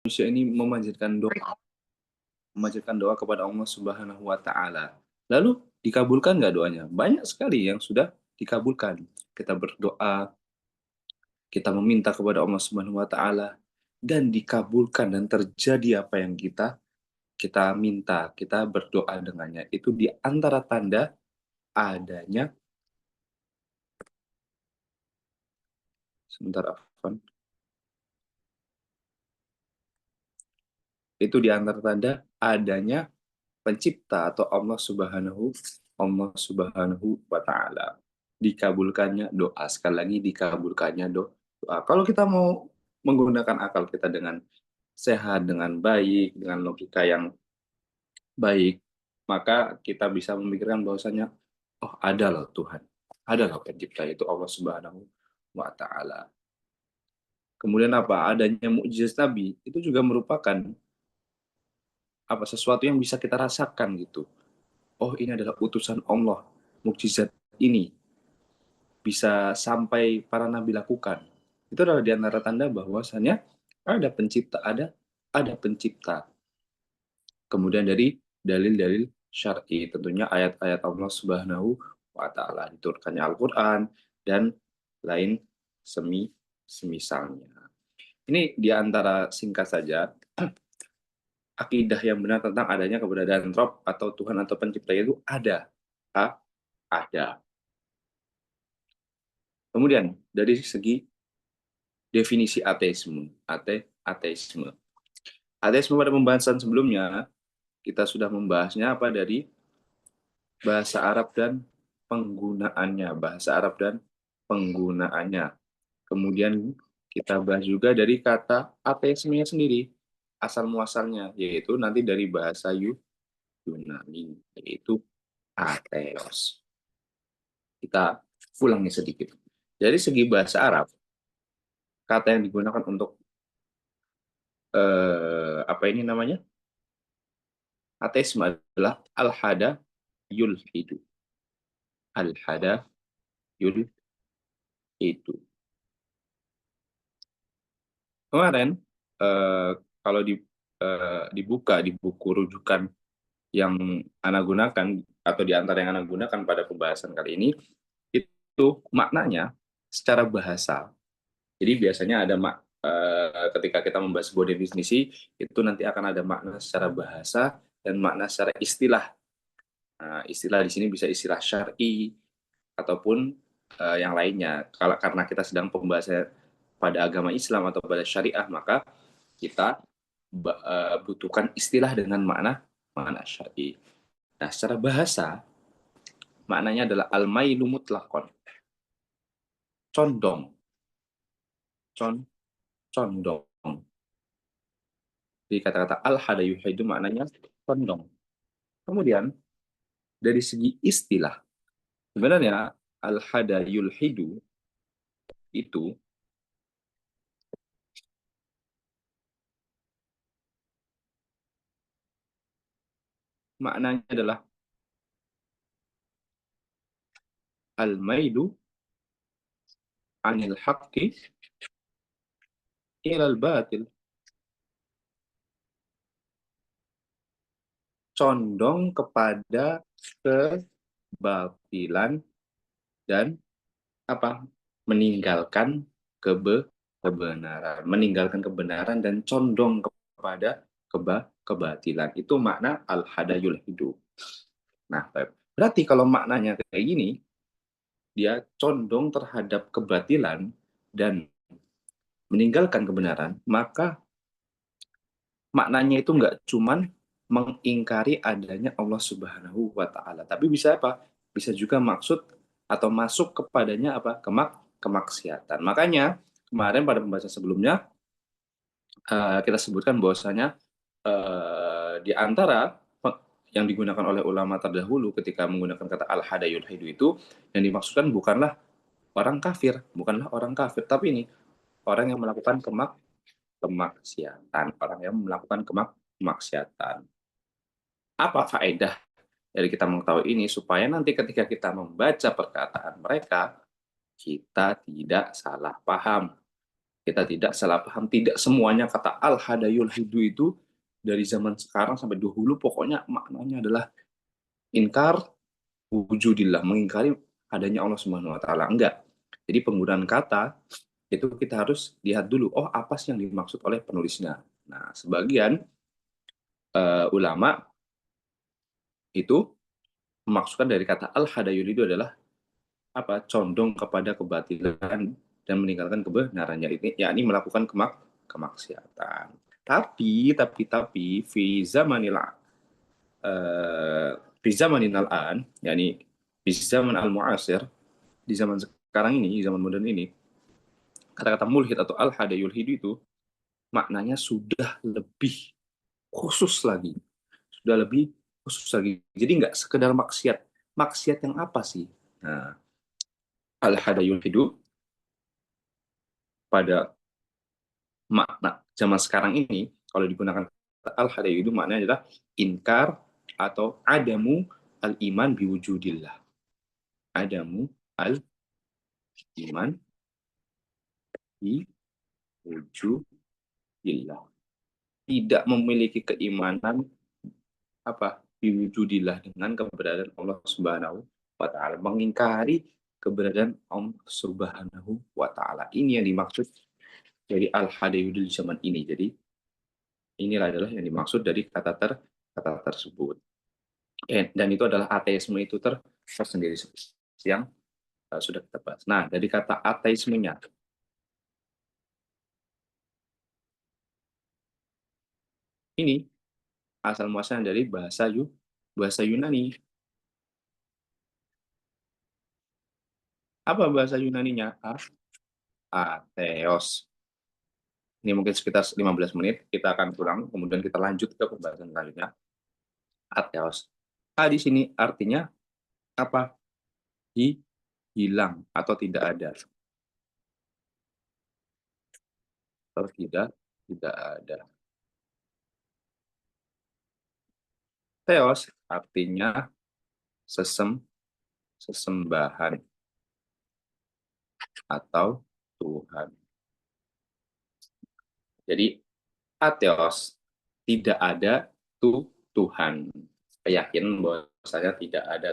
manusia ini memanjatkan doa kepada Allah Subhanahu wa taala. Lalu dikabulkan nggak doanya? Banyak sekali yang sudah dikabulkan. Kita berdoa, kita meminta kepada Allah Subhanahu wa taala dan dikabulkan dan terjadi apa yang kita minta, kita berdoa dengannya. Itu di antara tanda adanya sebentar Afwan. Itu di antara tanda adanya pencipta atau Allah Subhanahu wa taala. Dikabulkannya doa, sekali lagi dikabulkannya doa. Kalau kita mau menggunakan akal kita dengan sehat, dengan baik, dengan logika yang baik, maka kita bisa memikirkan bahwasanya oh ada loh Tuhan, ada loh pencipta itu Allah Subhanahu wa taala. Kemudian apa? Adanya mukjizat Nabi itu juga merupakan apa sesuatu yang bisa kita rasakan gitu. Oh, ini adalah utusan Allah. Mukjizat ini bisa sampai para nabi lakukan. Itu adalah di antara tanda bahwasanya ada pencipta, ada pencipta. Kemudian dari dalil-dalil syar'i, tentunya ayat-ayat Allah Subhanahu wa taala, diturunkannya Al-Qur'an dan lain semisalnya. Ini di antara singkat saja akidah yang benar tentang adanya keberadaan Rob atau Tuhan atau pencipta itu ada. Ada. Kemudian dari segi definisi ateisme, ateisme. Ateisme pada pembahasan sebelumnya kita sudah membahasnya apa dari bahasa Arab dan penggunaannya, bahasa Arab dan penggunaannya. Kemudian kita bahas juga dari kata ateismenya sendiri, asal muasalnya, yaitu nanti dari bahasa Yunani, yaitu ateos. Kita ulangi sedikit. Dari segi bahasa Arab, kata yang digunakan untuk apa ini namanya? Ateisme adalah al-hada yulhidu. Al-hada yulhidu. Kemarin kalau dibuka di buku rujukan yang Anda gunakan atau di antara yang Anda gunakan pada pembahasan kali ini, itu maknanya secara bahasa. Jadi biasanya ada ketika kita membahas sebuah definisi, itu nanti akan ada makna secara bahasa dan makna secara istilah. Nah, istilah di sini bisa istilah syar'i ataupun yang lainnya. Karena kita sedang pembahasan pada agama Islam atau pada syariah, maka kita butuhkan istilah dengan makna syar'i. Nah, secara bahasa maknanya adalah al-mailu mutlaqan. Condong. Condong. Jadi kata-kata al-hada yuhidu maknanya condong. Kemudian dari segi istilah, sebenarnya al-hada yulhidu itu maknanya adalah al-mailu anil haqqi ilal batil. Condong kepada kebatilan dan apa? Meninggalkan meninggalkan kebenaran dan condong kepada kebatilan. Itu makna al-hadayul hidup. Nah, berarti kalau maknanya kayak gini, dia condong terhadap kebatilan dan meninggalkan kebenaran, maka maknanya itu nggak cuman mengingkari adanya Allah Subhanahu wa taala, tapi bisa apa? Bisa juga maksud atau masuk kepadanya apa? Kemaksiatan. Makanya kemarin pada pembahasan sebelumnya kita sebutkan bahwasanya di antara yang digunakan oleh ulama terdahulu ketika menggunakan kata al-hadayul hidu itu yang dimaksudkan bukanlah orang kafir, tapi ini orang yang melakukan kemaksiatan, orang yang melakukan kemaksiatan. Apa faedah dari kita mengetahui ini supaya nanti ketika kita membaca perkataan mereka kita tidak salah paham. Kita tidak salah paham, tidak semuanya kata al-hadayul hidu itu dari zaman sekarang sampai dahulu pokoknya maknanya adalah inkar wujudillah, mengingkari adanya Allah Subhanahu wa taala. Enggak. Jadi penggunaan kata itu kita harus lihat dulu, oh apa sih yang dimaksud oleh penulisnya. Nah, sebagian ulama itu memasukkan dari kata al-hadayul itu adalah apa? Condong kepada kebatilan dan meninggalkan kebenarannya ini, yakni melakukan kemaksiatan. Tapi fi zamanil fi zamaninal an, yakni fi zaman al muasir, di zaman sekarang ini, di zaman modern ini, kata-kata mulhid atau al hadayul hidu itu maknanya sudah lebih khusus lagi, sudah lebih khusus lagi. Jadi nggak sekedar maksiat. Maksiat yang apa sih? Nah, al hadayul hidu pada makna zaman sekarang ini, kalau digunakan al hadayul hidu maknanya adalah inkar atau adamu al iman biwujudillah. Adamu al iman biwujudillah. Tidak memiliki keimanan apa biwujudillah dengan keberadaan Allah Subhanahu wa taala, mengingkari keberadaan Allah Subhanahu wa taala. Ini yang dimaksud dari al-hadayul di zaman ini. Jadi inilah adalah yang dimaksud dari kata tersebut. Dan itu adalah ateisme itu tersendiri yang sudah kita bahas. Nah, dari kata ateismenya ini asal muasalnya dari bahasa Yunani. Apa bahasa Yunaninya? Atheos. Ini mungkin sekitar 15 menit, kita akan ulang, kemudian kita lanjut ke pembahasan selanjutnya. Atheos. Di sini artinya apa? Hilang atau tidak ada. Atau tidak ada. Theos artinya sesembahan atau Tuhan. Jadi atheos, tidak ada Tuhan. Keyakinan bahwasanya tidak ada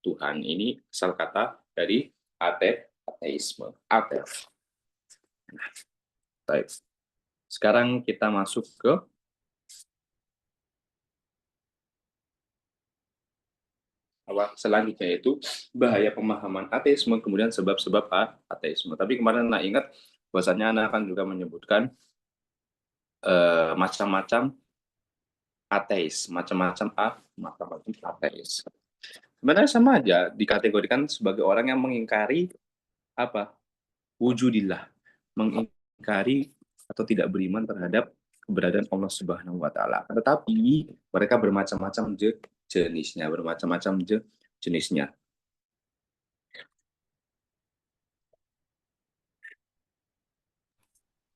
Tuhan. Ini asal kata dari ateisme. Atheos. Baik. Sekarang kita masuk ke selanjutnya, yaitu bahaya pemahaman ateisme, kemudian sebab-sebab ateisme. Tapi kemarin Anda ingat bahwasanya Anda akan juga menyebutkan macam-macam ateis, macam-macam ateis. Sebenarnya sama aja, dikategorikan sebagai orang yang mengingkari apa? Wujudillah, mengingkari atau tidak beriman terhadap keberadaan Allah Subhanahu wa taala. Tetapi mereka bermacam-macam jenisnya, jenisnya.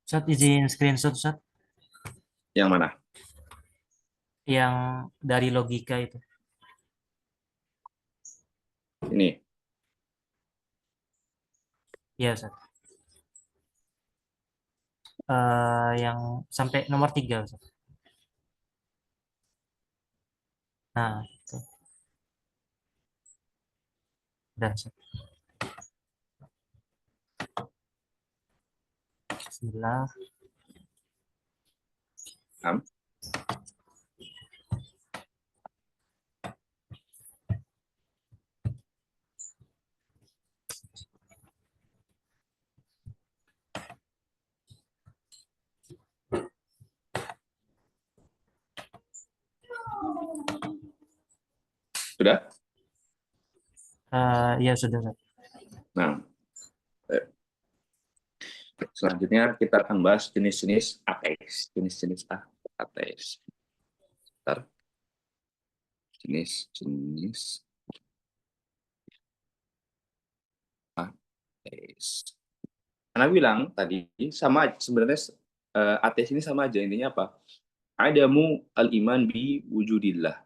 Ustaz izin screenshot Ustaz Yang mana? yang dari logika itu. Ini. Ya Ustaz. Yang sampai nomor 3 Ustaz. Nah, itu. Udah Ustaz. Bismillah. Sudah? Ya sudah Ustaz. Nah, selanjutnya kita akan bahas jenis-jenis ateis. Jenis-jenis ateis. Bentar. Jenis-jenis ateis. Karena bilang tadi sama sebenarnya ateis ini sama aja, intinya apa? Adamu al-iman bi wujudillah.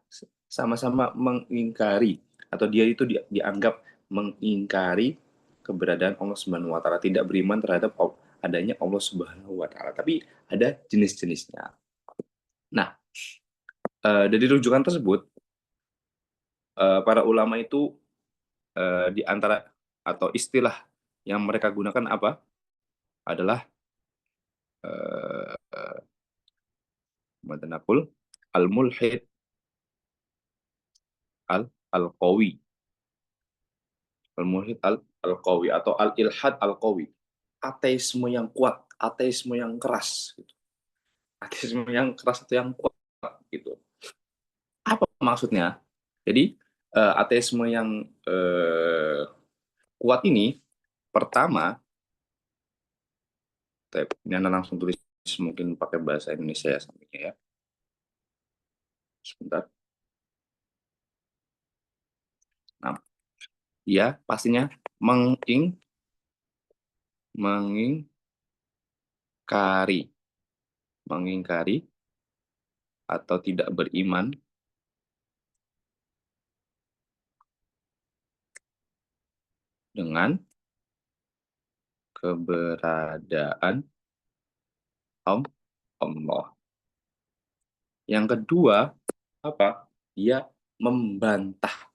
Sama-sama mengingkari atau dia itu dianggap mengingkari keberadaan Allah Subhanahu wa taala, tidak beriman terhadap adanya Allah Subhanahu wa taala, tapi ada jenis-jenisnya. Nah, dari rujukan tersebut para ulama itu di antara atau istilah yang mereka gunakan apa? Adalah eh al-mulhid al-qawi, al-mulhid al-qawi atau al-ilhad al-qawi. Ateisme yang kuat, ateisme yang keras gitu. Ateisme yang keras atau yang kuat gitu. Apa maksudnya? Jadi ateisme yang kuat ini pertama, ini Anda langsung tulis mungkin pakai bahasa Indonesia ya sampingnya ya. Sebentar. Nah, ya pastinya mengingkari, mengingkari atau tidak beriman dengan keberadaan Allah. Yang kedua, apa? Dia membantah,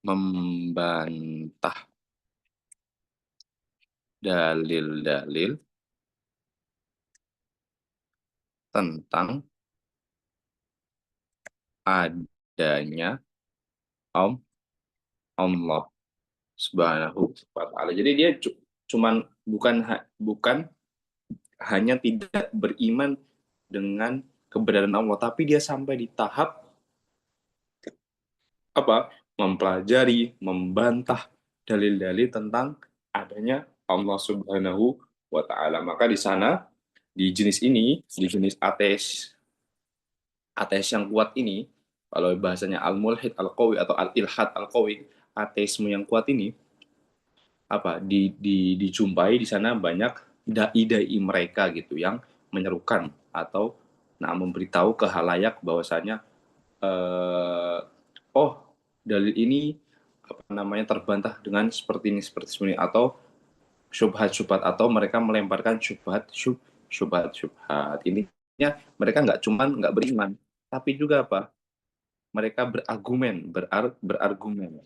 membantah dalil-dalil tentang adanya Allah Subhanahu wa taala. Jadi dia cuman bukan hanya tidak beriman dengan keberadaan Allah, tapi dia sampai di tahap apa? Mempelajari, membantah dalil-dalil tentang adanya Allah Subhanahu wa taala. Maka di sana di jenis ini, di jenis ateis yang kuat ini, kalau bahasanya al-mulhid al-qawi atau al-ilhad al-qawi, ateisme yang kuat ini apa dijumpai di sana banyak dai-dai mereka gitu yang menyerukan atau memberitahu ke halayak bahwasanya oh dalil ini apa namanya terbantah dengan seperti ini atau syubhat-syubhat atau mereka melemparkan syubhat-syubhat ini mereka nggak beriman tapi juga apa mereka berargumen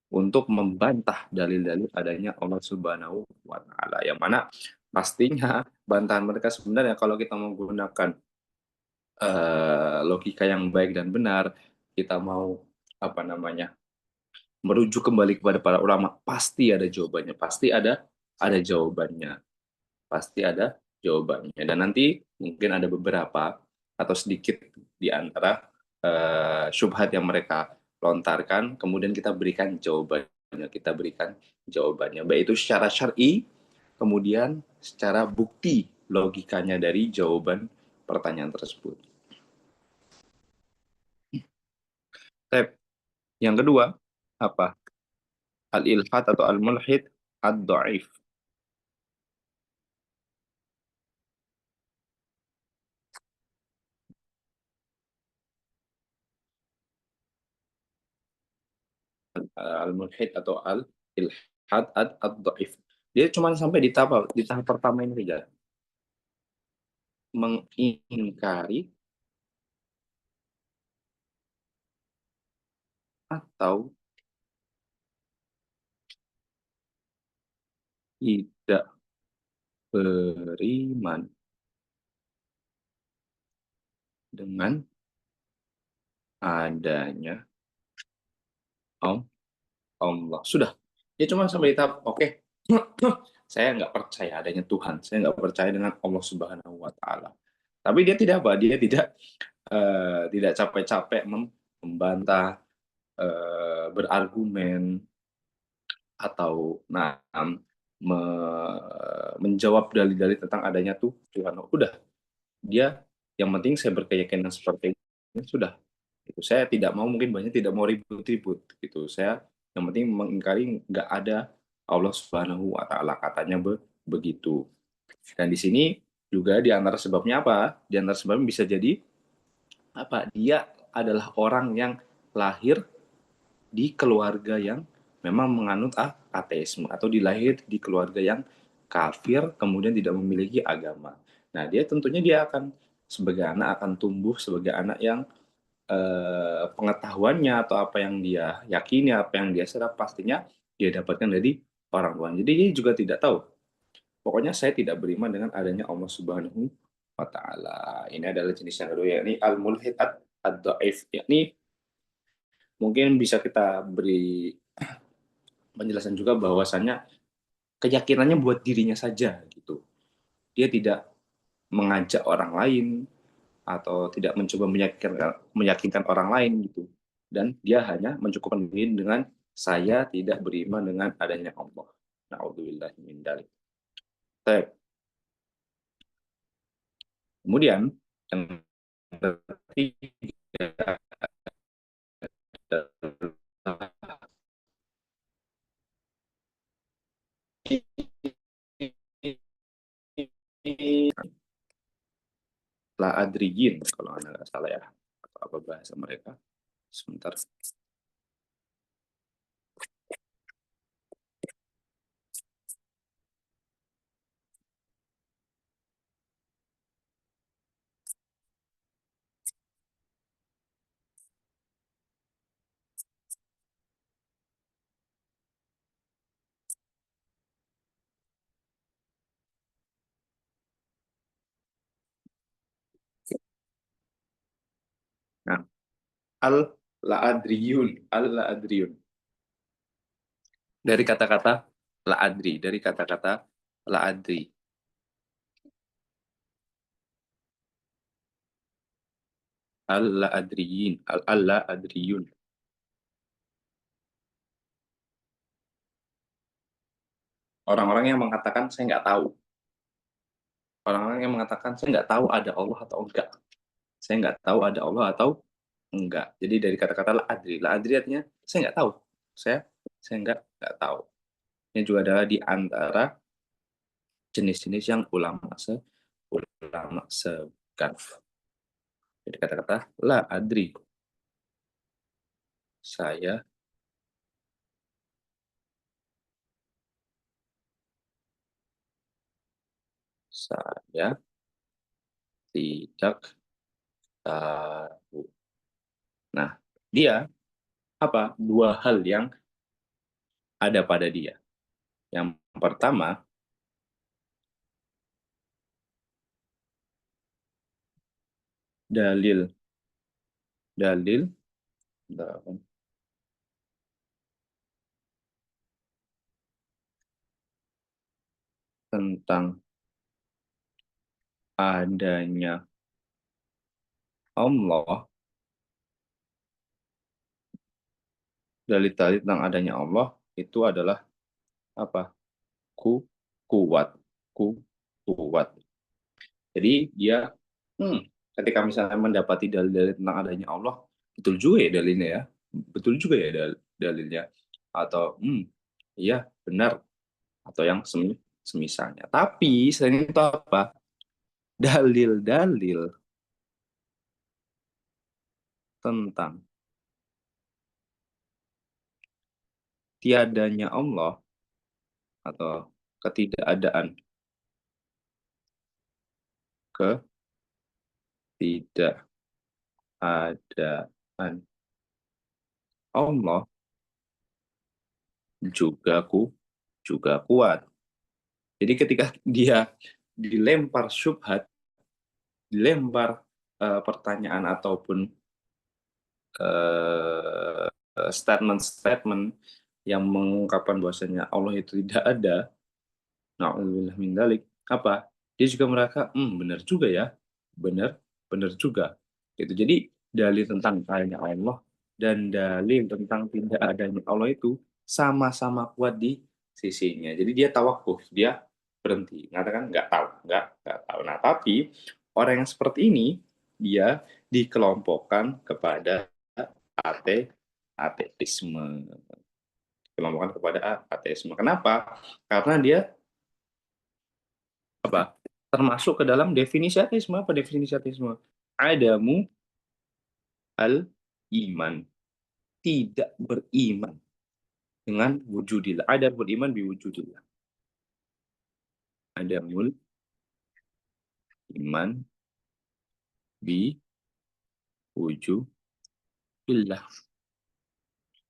untuk membantah dalil-dalil adanya Allah Subhanahu wa taala. Yang mana pastinya bantahan mereka sebenarnya kalau kita menggunakan logika yang baik dan benar, kita mau apa namanya? Merujuk kembali kepada para ulama, pasti ada jawabannya, pasti ada jawabannya, pasti ada jawabannya. Dan nanti mungkin ada beberapa atau sedikit di antara syubhat yang mereka lontarkan, kemudian kita berikan jawabannya, baik itu secara syar'i, kemudian secara bukti logikanya dari jawaban pertanyaan tersebut. Yang kedua, apa? Al-ilhad atau al-mulhid ad-dhaif. Al-mulhid atau al-ilhad ad-dhaif. Dia cuma sampai di tahap pertama ini saja. Mengingkari atau tidak beriman dengan adanya Allah. Sudah. Dia cuma sampai di tahap, oke, saya nggak percaya adanya Tuhan. Saya nggak percaya dengan Allah Subhanahu wa taala. Tapi dia tidak apa? Dia tidak capek-capek membantah, berargumen atau menjawab dalil-dalil tentang adanya Tuhan. Udah, dia yang penting saya berkeyakinan seperti ini sudah. Itu saya tidak mau mungkin banyak tidak mau ribut-ribut gitu. Saya yang penting mengingkari nggak ada Allah Subhanahu wa taala katanya begitu. Dan di sini juga di antara sebabnya apa? Di antara sebabnya bisa jadi apa? Dia adalah orang yang lahir di keluarga yang memang menganut ateisme atau dilahir di keluarga yang kafir kemudian tidak memiliki agama. Nah, dia tentunya dia akan sebagai anak akan tumbuh sebagai anak yang pengetahuannya atau apa yang dia yakini, apa yang dia serap pastinya dia dapatkan dari orang tua. Jadi dia juga tidak tahu. Pokoknya saya tidak beriman dengan adanya Allah Subhanahu wa taala. Ini adalah jenis yang kedua yakni al-mulhid ad-dhaif, yakni mungkin bisa kita beri penjelasan juga bahwasannya keyakinannya buat dirinya saja gitu. Dia tidak mengajak orang lain atau tidak mencoba meyakinkan orang lain gitu. Dan dia hanya mencukupkan diri dengan saya tidak beriman dengan adanya Allah. Na'udzubillah min dzalik. Kemudian yang ketiga la adriyin kalau anda nggak salah ya atau apa bahasa mereka sebentar. Nah, al la adriyun al la adriyun dari kata-kata la adri, dari kata-kata la adri, al la adriyin al la adriyun, orang-orang yang mengatakan saya nggak tahu, orang-orang yang mengatakan saya nggak tahu ada Allah atau enggak, saya nggak tahu ada Allah atau enggak. Jadi dari kata-kata la adri artinya saya nggak tahu, saya saya nggak tahu. Ini juga adalah di antara jenis-jenis yang ulama sebutkan. Jadi kata-kata la adri, saya saya tidak tahu. Nah, dia apa? Dua hal yang ada pada dia. Yang pertama, dalil dalil tentang adanya Allah, dalil-dalil tentang adanya Allah itu adalah apa? Ku kuat, ku kuat. Jadi dia hmm, ketika misalnya mendapati dalil-dalil tentang adanya Allah, betul juga ya dalilnya ya, betul juga ya dalilnya, atau iya benar, atau yang semisalnya. Tapi selain itu apa? Dalil-dalil tentang tiadanya Allah atau ketidakadaan ketidakadaan Allah juga juga kuat. Jadi ketika dia dilempar syubhat, dilempar pertanyaan ataupun statement-statement yang mengungkapkan bahwasanya Allah itu tidak ada, na'udzubillah min dzalik, apa? Dia juga merasa, benar juga ya, benar, benar juga. Gitu. Jadi dalil tentang adanya Allah dan dalil tentang tidak adanya Allah itu sama-sama kuat di sisinya. Jadi dia tawakuf, dia berhenti, mengatakan nggak tahu. Nah, tapi orang yang seperti ini dia dikelompokkan kepada ateisme, dikelompokkan kepada ateisme. Kenapa? Karena dia apa? Termasuk ke dalam definisi ateisme. Apa definisi ateisme? Adamu al iman, tidak beriman. dengan wujudillah. Ada beriman biwujudillah. Ada mul iman biwujudillah.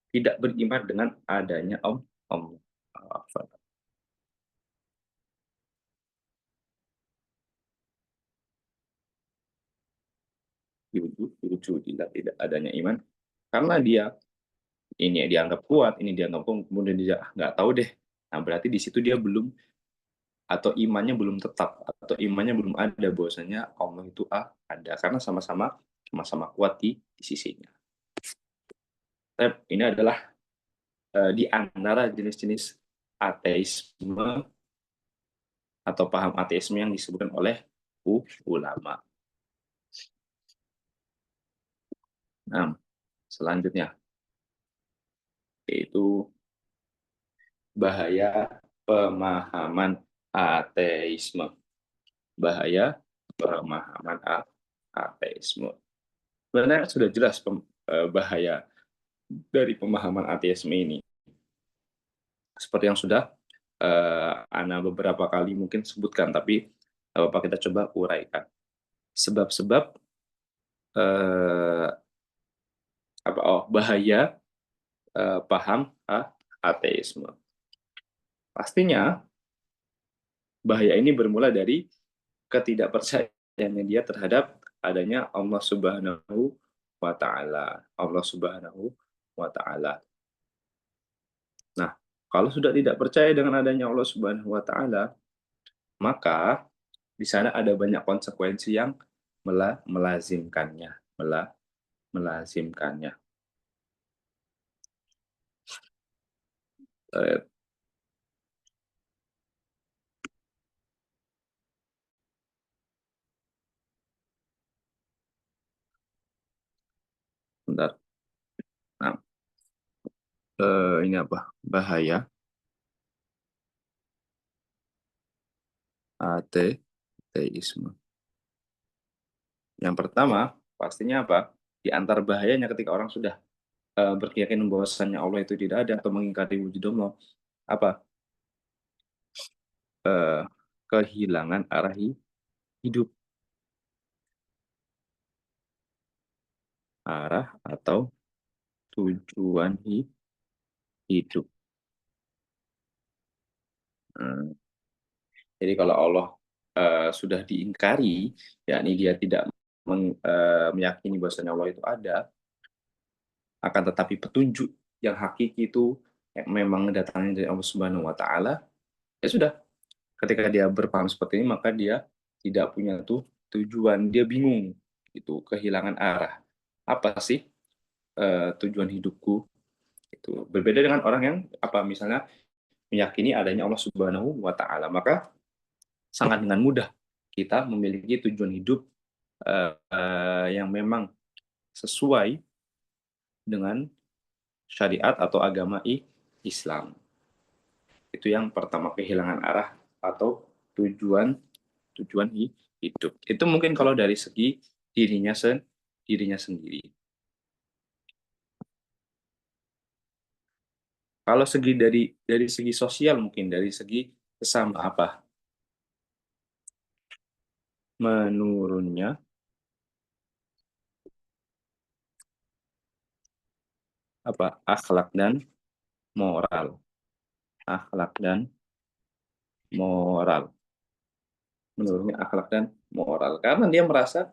Tidak beriman dengan adanya Allah. Biwujudillah, tidak adanya iman karena dia ini dianggap kuat, ini dianggap kemudian dia nggak tahu deh. Nah, berarti di situ dia belum atau imannya belum tetap atau imannya belum ada bahwasanya Allah itu ada karena sama-sama kuat di sisinya. Ini adalah di antara jenis-jenis ateisme atau paham ateisme yang disebutkan oleh ulama. Nah, selanjutnya yaitu bahaya pemahaman ateisme. Bahaya pemahaman ateisme. Sebenarnya sudah jelas bahaya dari pemahaman ateisme ini. Seperti yang sudah Ana beberapa kali mungkin sebutkan, tapi Bapak kita coba uraikan. Sebab-sebab bahaya paham ateisme. Pastinya bahaya ini bermula dari ketidakpercayaannya dia terhadap adanya Allah Subhanahu wa taala. Allah Subhanahu wa taala. Nah, kalau sudah tidak percaya dengan adanya Allah Subhanahu wa taala, maka di sana ada banyak konsekuensi yang melazimkannya, melazimkannya. Eh, Bentar. Nah, ini apa? Bahaya ateisme. Yang pertama, pastinya apa? Di antara bahayanya ketika orang sudah berkeyakinan bahwasannya Allah itu tidak ada atau mengingkari wujud Allah, apa? Eh, Kehilangan arah hidup, arah atau tujuan hidup. Hmm. Jadi kalau Allah sudah diingkari, yakni dia tidak meyakini bahwasanya Allah itu ada, akan tetapi petunjuk yang hakiki itu yang memang datangnya dari Allah Subhanahu wa taala, ya sudah. Ketika dia berpaham seperti ini, maka dia tidak punya tujuan, dia bingung itu, kehilangan arah. Apa sih tujuan hidupku? Itu berbeda dengan orang yang apa misalnya meyakini adanya Allah Subhanahu wa taala, maka sangat dengan mudah kita memiliki tujuan hidup yang memang sesuai dengan syariat atau agama Islam. Itu yang pertama, kehilangan arah atau tujuan tujuan hidup. Itu mungkin kalau dari segi dirinya sendiri. Kalau dari segi sosial mungkin dari segi sesama apa? Menurunnya apa? Akhlak dan moral. Akhlak dan moral. Menurunnya akhlak dan moral. Karena dia merasa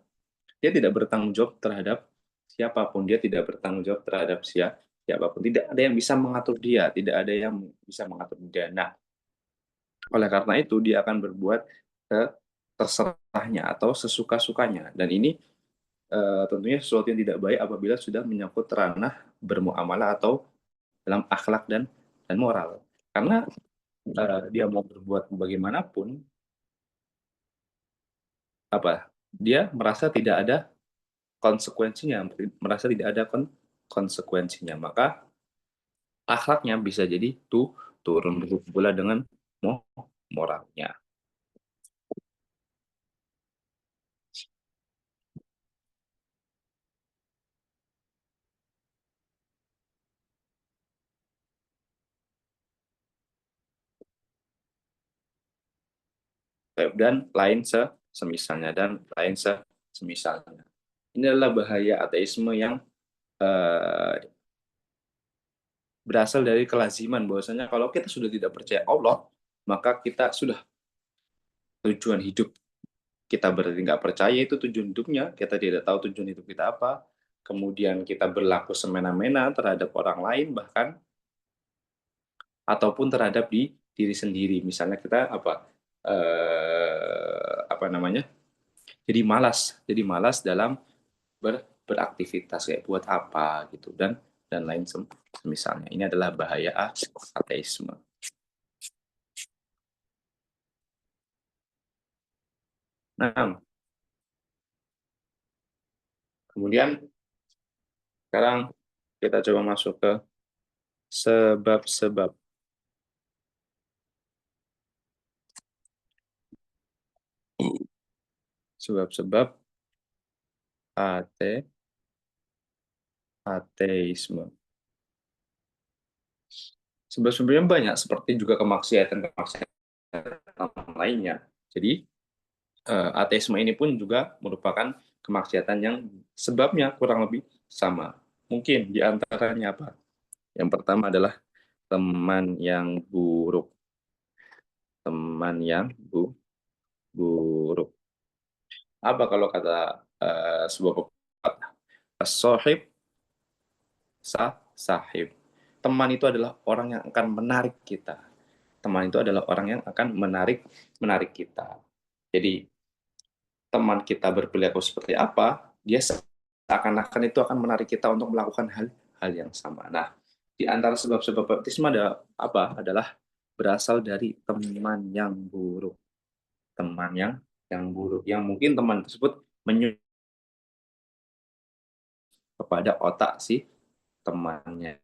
dia tidak bertanggung jawab terhadap siapapun, dia tidak bertanggung jawab terhadap siapapun, tidak ada yang bisa mengatur dia, tidak ada yang bisa mengatur dia. Nah, oleh karena itu dia akan berbuat terserahnya atau sesuka-sukanya, dan ini tentunya sesuatu yang tidak baik apabila sudah menyangkut ranah bermuamalah atau dalam akhlak dan moral, karena dia mau berbuat bagaimanapun, apa dia merasa tidak ada konsekuensinya, merasa tidak ada konsekuensinya, maka akhlaknya bisa jadi turun begitu pula dengan moralnya. dan lain semisalnya semisalnya. Ini adalah bahaya ateisme yang eh, berasal dari kelaziman, bahwasanya kalau kita sudah tidak percaya Allah, maka kita sudah tujuan hidup kita berarti nggak percaya itu tujuan hidupnya, kita tidak tahu tujuan hidup kita apa, kemudian kita berlaku semena-mena terhadap orang lain bahkan, ataupun terhadap diri sendiri. Misalnya kita apa namanya, jadi malas dalam beraktivitas, kayak buat apa gitu, dan lain misalnya. Ini adalah bahaya ateisme. Nah, kemudian sekarang kita coba masuk ke sebab-sebab. Sebab-sebab ateisme. Sebenarnya banyak, seperti juga kemaksiatan lainnya. Jadi ateisme ini pun juga merupakan kemaksiatan yang sebabnya kurang lebih sama. Mungkin di antaranya apa? Yang pertama adalah teman yang buruk. Teman yang buruk. Apa kalau kata sebuah pepatah? As-sahib sahib. Teman itu adalah orang yang akan menarik kita. Teman itu adalah orang yang akan menarik kita. Jadi teman kita berperilaku seperti apa, dia seakan-akan itu akan menarik kita untuk melakukan hal yang sama. Nah, di antara sebab-sebab baptisme ada apa? Adalah berasal dari teman yang buruk. Teman yang buruk, yang mungkin teman tersebut menyuruh kepada otak si temannya.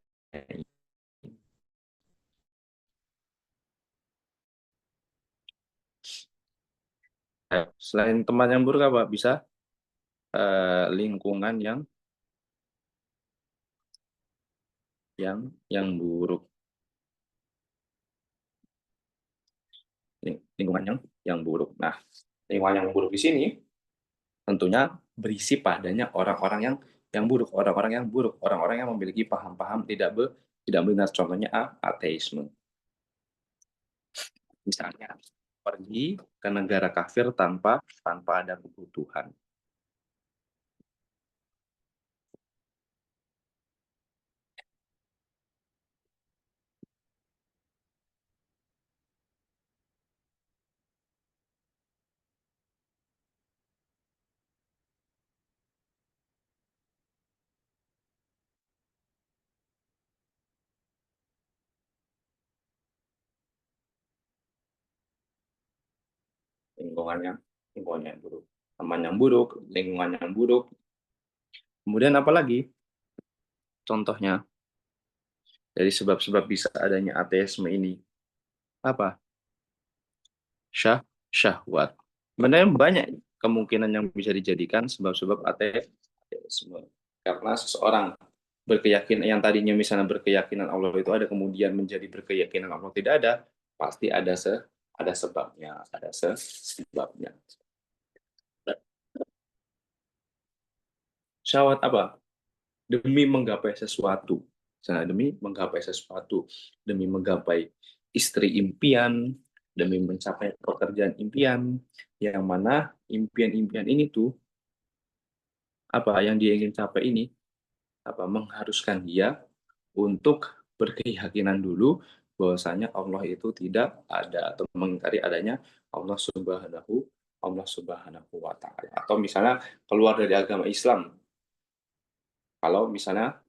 Selain teman yang buruk apa? Bisa lingkungan yang buruk. Lingkungan yang buruk. Nah, lingkungan yang buruk di sini tentunya berisi padanya orang-orang yang buruk, orang-orang yang buruk, orang-orang yang memiliki paham-paham tidak benar. Contohnya ateisme. Misalnya pergi ke negara kafir tanpa ada kebutuhan. lingkungannya lingkungan yang buruk, teman yang buruk, lingkungan yang buruk. Kemudian apalagi contohnya dari sebab-sebab bisa adanya ateisme ini apa? Syahwat. Sebenarnya banyak kemungkinan yang bisa dijadikan sebab-sebab ateisme. Karena seseorang berkeyakinan, yang tadinya misalnya berkeyakinan Allah itu ada, kemudian menjadi berkeyakinan Allah tidak ada, pasti ada sebabnya, sebabnya. Syahwat apa? Demi menggapai sesuatu. Misalnya demi menggapai sesuatu, demi menggapai istri impian, demi mencapai pekerjaan impian, yang mana impian-impian ini tuh apa yang dia ingin capai ini apa mengharuskan dia untuk berkeyakinan dulu bahwasanya Allah itu tidak ada, atau mengingkari adanya Allah Subhanahu wa taala. Atau misalnya keluar dari agama Islam. Kalau misalnya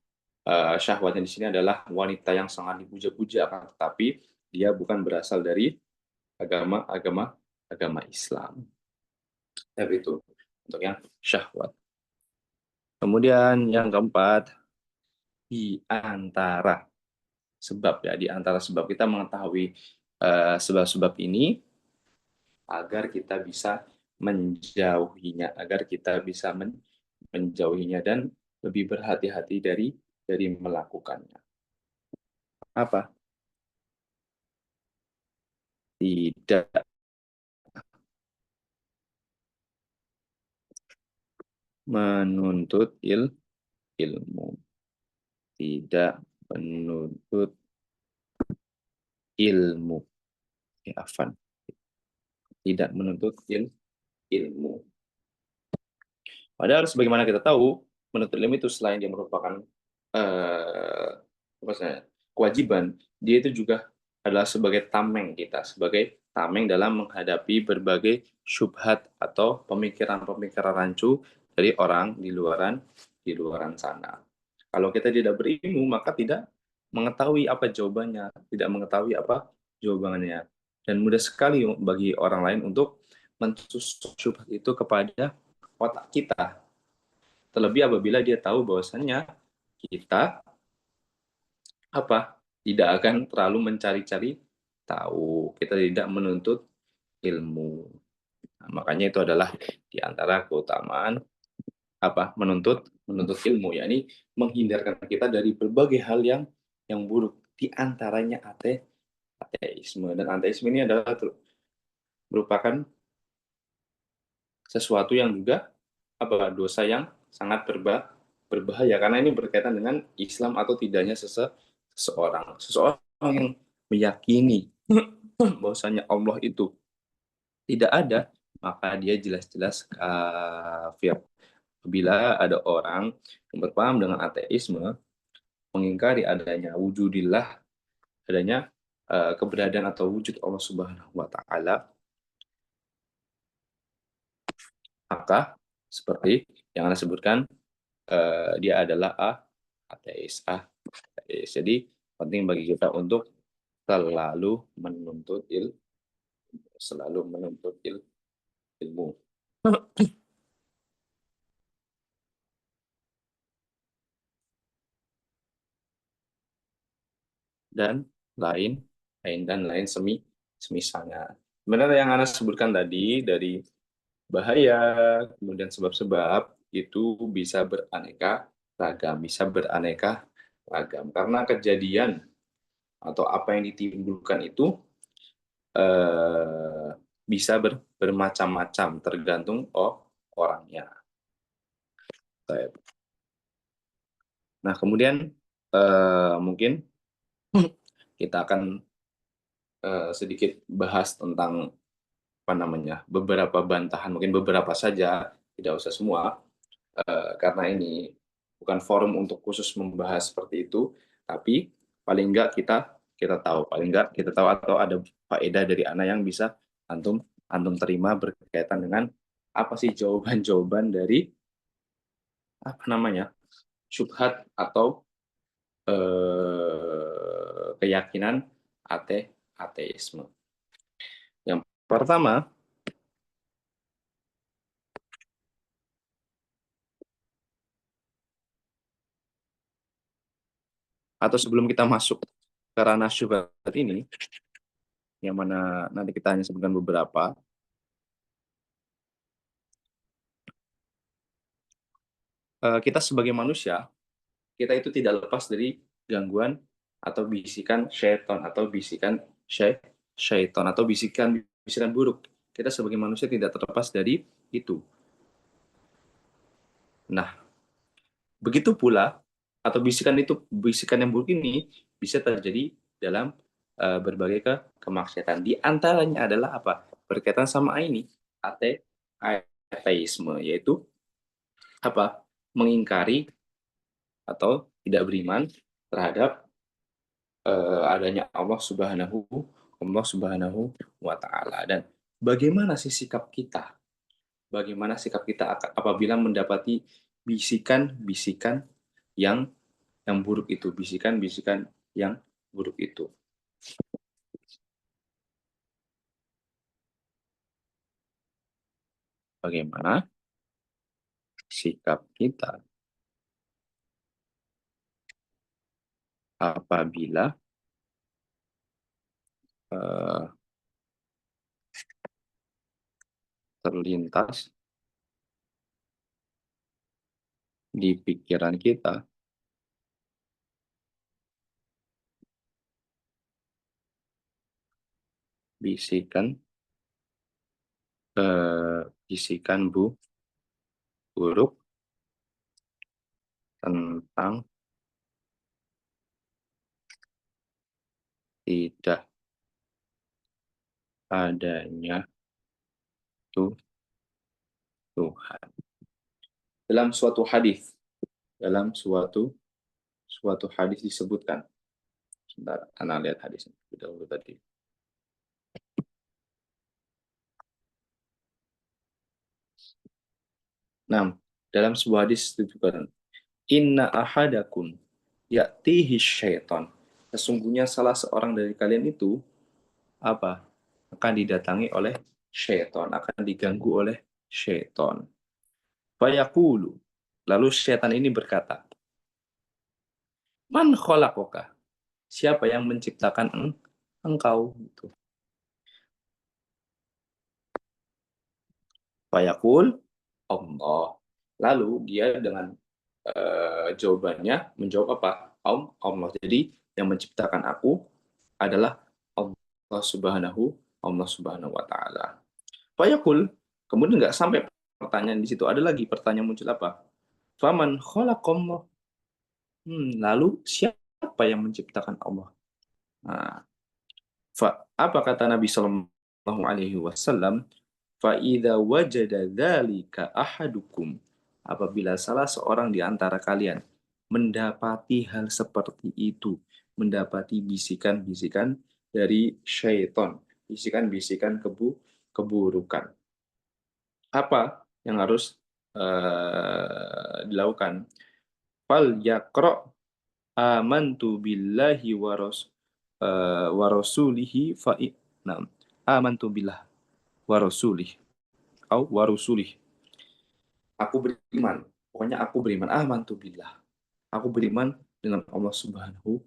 syahwatnya di sini adalah wanita yang sangat dipuja-puja, tetapi dia bukan berasal dari agama agama agama Islam. Seperti itu untuk yang syahwat. Kemudian yang keempat, di antara di antara sebab kita mengetahui sebab-sebab ini agar kita bisa menjauhinya dan lebih berhati-hati dari melakukannya. Apa? Tidak menuntut ilmu, tidak menuntut ilmu. Ya, afan, tidak menuntut ilmu. Padahal sebagaimana kita tahu, menuntut ilmu itu selain dia merupakan apa saya, kewajiban, dia itu juga adalah sebagai tameng kita, sebagai tameng dalam menghadapi berbagai syubhat atau pemikiran-pemikiran rancu dari orang di luaran sana. Kalau kita tidak berilmu, maka tidak mengetahui apa jawabannya, tidak mengetahui apa jawabannya. Dan mudah sekali bagi orang lain untuk mentusuk syubhat itu kepada otak kita. Terlebih apabila dia tahu bahwasannya kita apa tidak akan terlalu mencari-cari tahu, kita tidak menuntut ilmu. Nah, makanya itu adalah di antara keutamaan apa menuntut menuntut ilmu, yakni menghindarkan kita dari berbagai hal yang buruk, di antaranya ateisme. Dan ateisme ini adalah merupakan sesuatu yang juga apa dosa yang sangat berbahaya, karena ini berkaitan dengan Islam atau tidaknya seseorang yang meyakini bahwasanya Allah itu tidak ada, maka dia jelas-jelas kafir. Bila ada orang yang berpaham dengan ateisme, mengingkari adanya wujudillah, adanya keberadaan atau wujud Allah Subhanahu wa taala, maka seperti yang Anda sebutkan, dia adalah ateis. Jadi penting bagi kita untuk selalu menuntut selalu menuntut ilmu dan lain semisalnya. Sebenarnya yang Anda sebutkan tadi dari bahaya, kemudian sebab-sebab itu bisa beraneka ragam karena kejadian atau apa yang ditimbulkan itu eh, bisa bermacam-macam tergantung orangnya. Nah, kemudian mungkin kita akan sedikit bahas tentang apa namanya beberapa bantahan, mungkin beberapa saja, tidak usah semua, karena ini bukan forum untuk khusus membahas seperti itu, tapi paling enggak kita tahu atau ada faedah dari anak yang bisa antum antum terima berkaitan dengan apa sih jawaban-jawaban dari apa namanya syubhat atau keyakinan ateisme. Yang pertama, atau sebelum kita masuk ke ranah syubhat ini, yang mana nanti kita hanya sebutkan beberapa, kita sebagai manusia, kita itu tidak lepas dari gangguan atau bisikan syaitan atau syaitan atau bisikan buruk. Kita sebagai manusia tidak terlepas dari itu. Nah, begitu pula atau bisikan yang buruk ini bisa terjadi dalam berbagai kemaksiatan. Di antaranya adalah apa? Berkaitan sama ini, ateisme, yaitu apa? Mengingkari atau tidak beriman terhadap adanya Allah Subhanahu wa taala. Dan bagaimana sih sikap kita? Bagaimana sikap kita apabila mendapati bisikan-bisikan yang buruk itu, bisikan-bisikan yang buruk itu. Bagaimana sikap kita apabila uh, terlintas di pikiran kita bisikan bisikan buruk tentang tidak adanya Tuhan. Dalam suatu hadis disebutkan. Sebentar, Ana lihat hadisnya dahulu tadi. Nah, dalam sebuah hadis disebutkan, Inna ahadakum ya'tihi syaitan. Sesungguhnya salah seorang dari kalian itu apa? Akan didatangi oleh syaitan, akan diganggu oleh syaitan. Fayaqulu. Lalu syaitan ini berkata, Man khalaqaka? Siapa yang menciptakan engkau? Gitu. Fayaqul Allah. Lalu dia dengan jawabannya menjawab apa? Allah. Jadi yang menciptakan aku adalah Allah Subhanahu wa taala. Fayaqul, kemudian nggak sampai pertanyaan di situ, ada lagi pertanyaan muncul apa? Faman khalaqallah. Lalu siapa yang menciptakan Allah? Nah, apa kata Nabi Shallallahu Alaihi Wasallam? Fa'idha wajada dzalika ahadukum, apabila salah seorang di antara kalian mendapati hal seperti itu, mendapati bisikan-bisikan dari syaitan, bisikan-bisikan keburukan. Apa yang harus dilakukan? Fal yaqra amantu billahi wa rasulihi fa nah, amantu billah wa rasulih au wa rusulih. Aku beriman, pokoknya aku beriman, amantu billah. Aku beriman dengan Allah Subhanahu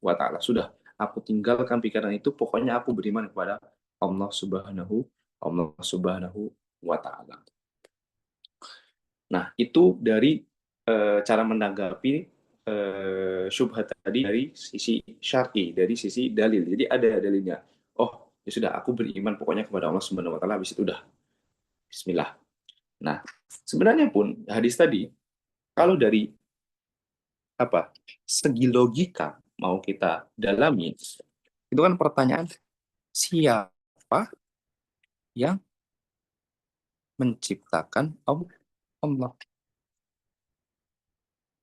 wa taala. Sudah, aku tinggalkan pikiran itu, pokoknya aku beriman kepada Allah Subhanahu wa taala. Nah, itu dari cara menanggapi syubhat tadi dari sisi syar'i, dari sisi dalil. Jadi ada dalilnya. Oh, ya sudah, aku beriman pokoknya kepada Allah Subhanahu wa taala, habis itu udah bismillah. Nah, sebenarnya pun hadis tadi kalau dari segi logika mau kita dalami, itu kan pertanyaan siapa yang menciptakan Allah.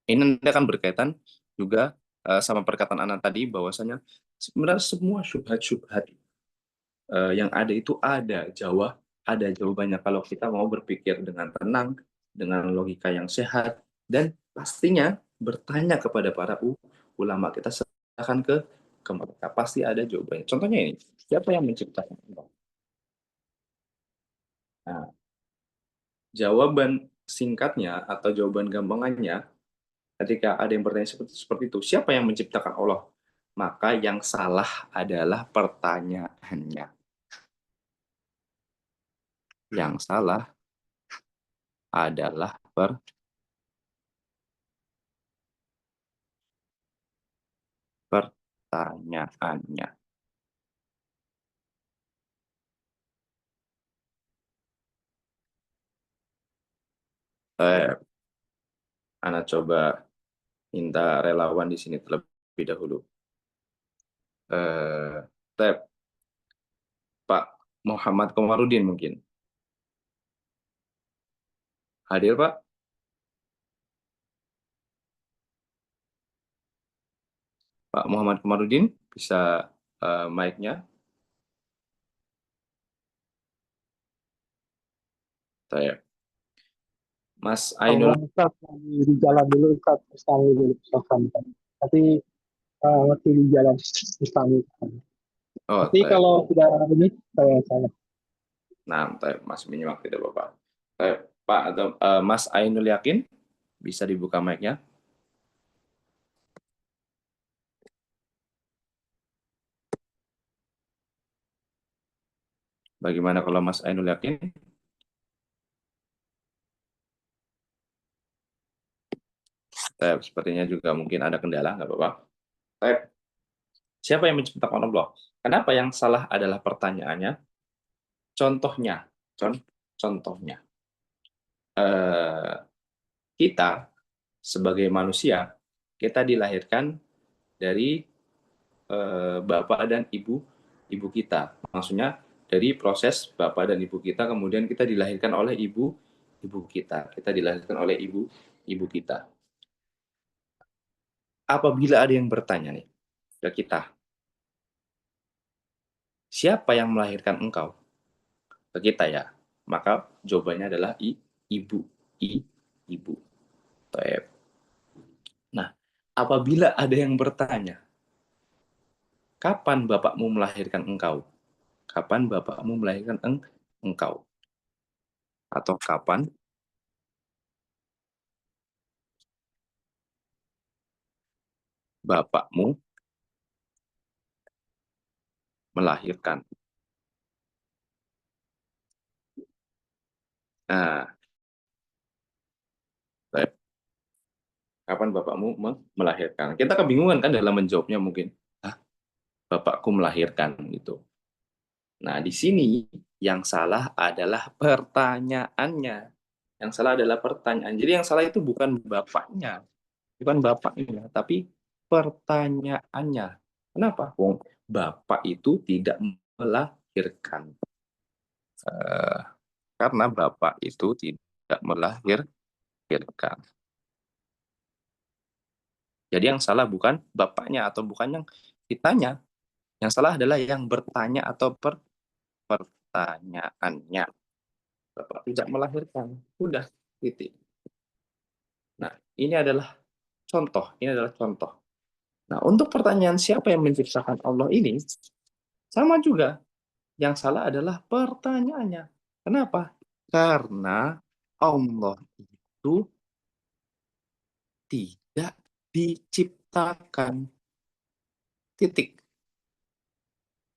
Ini nanti akan berkaitan juga sama perkataan anak tadi, bahwasanya sebenarnya semua syubhat-syubhat yang ada itu ada jawabannya kalau kita mau berpikir dengan tenang, dengan logika yang sehat, dan pastinya bertanya kepada para ulama. Kita serahkan ke mereka, pasti ada jawabannya. Contohnya ini, siapa yang menciptakan Allah? Nah, jawaban singkatnya atau jawaban gampangannya, ketika ada yang bertanya seperti itu, siapa yang menciptakan Allah? Maka yang salah adalah pertanyaannya. Yang salah adalah pertanyaannya. Ana coba minta relawan di sini terlebih dahulu. Tab, Pak Muhammad Komarudin mungkin. Hadir, Pak? Pak Muhammad Komarudin, bisa mic-nya? Saya. Mas Ainul. Ustaz di jalan dulu Ustaz, Ustaz dulu Ustaz. Tapi masih di jalan Ustaz. Oh, Tapi saya. kalau sudah ini saya. Nah, saya masih menyimak, tidak Bapak. Pak atau Mas Ainul Yakin, bisa dibuka mic-nya? Bagaimana kalau Mas Ainul Yakin? Sepertinya juga mungkin ada kendala, nggak apa-apa. Siapa yang menciptakan Allah? Kenapa yang salah adalah pertanyaannya? Contohnya, contohnya, kita sebagai manusia, kita dilahirkan dari bapak dan ibu kita. Maksudnya dari proses bapak dan ibu kita, kemudian kita dilahirkan oleh ibu kita. Kita dilahirkan oleh ibu kita. Apabila ada yang bertanya nih ke kita, siapa yang melahirkan engkau? Ke kita ya. Maka jawabannya adalah ibu. Ibu. Taib. Nah, apabila ada yang bertanya, kapan bapakmu melahirkan engkau? Kapan bapakmu melahirkan engkau? Atau kapan bapakmu melahirkan? Nah, baik. Kapan bapakmu melahirkan? Kita kebingungan kan dalam menjawabnya mungkin. Hah, bapakku melahirkan gitu. Nah, di sini yang salah adalah pertanyaannya. Yang salah adalah pertanyaan. Jadi yang salah itu bukan bapaknya. Bukan bapaknya, tapi pertanyaannya. Kenapa? Wong, bapak itu tidak melahirkan. Karena bapak itu tidak melahirkan. Jadi yang salah bukan bapaknya atau bukan yang ditanya. Yang salah adalah yang bertanya atau pertanyaannya. Bapak tidak melahirkan. Udah, titik. Nah, ini adalah contoh. Ini adalah contoh. Nah, untuk pertanyaan siapa yang menciptakan Allah ini, sama juga. Yang salah adalah pertanyaannya. Kenapa? Karena Allah itu tidak diciptakan. Titik.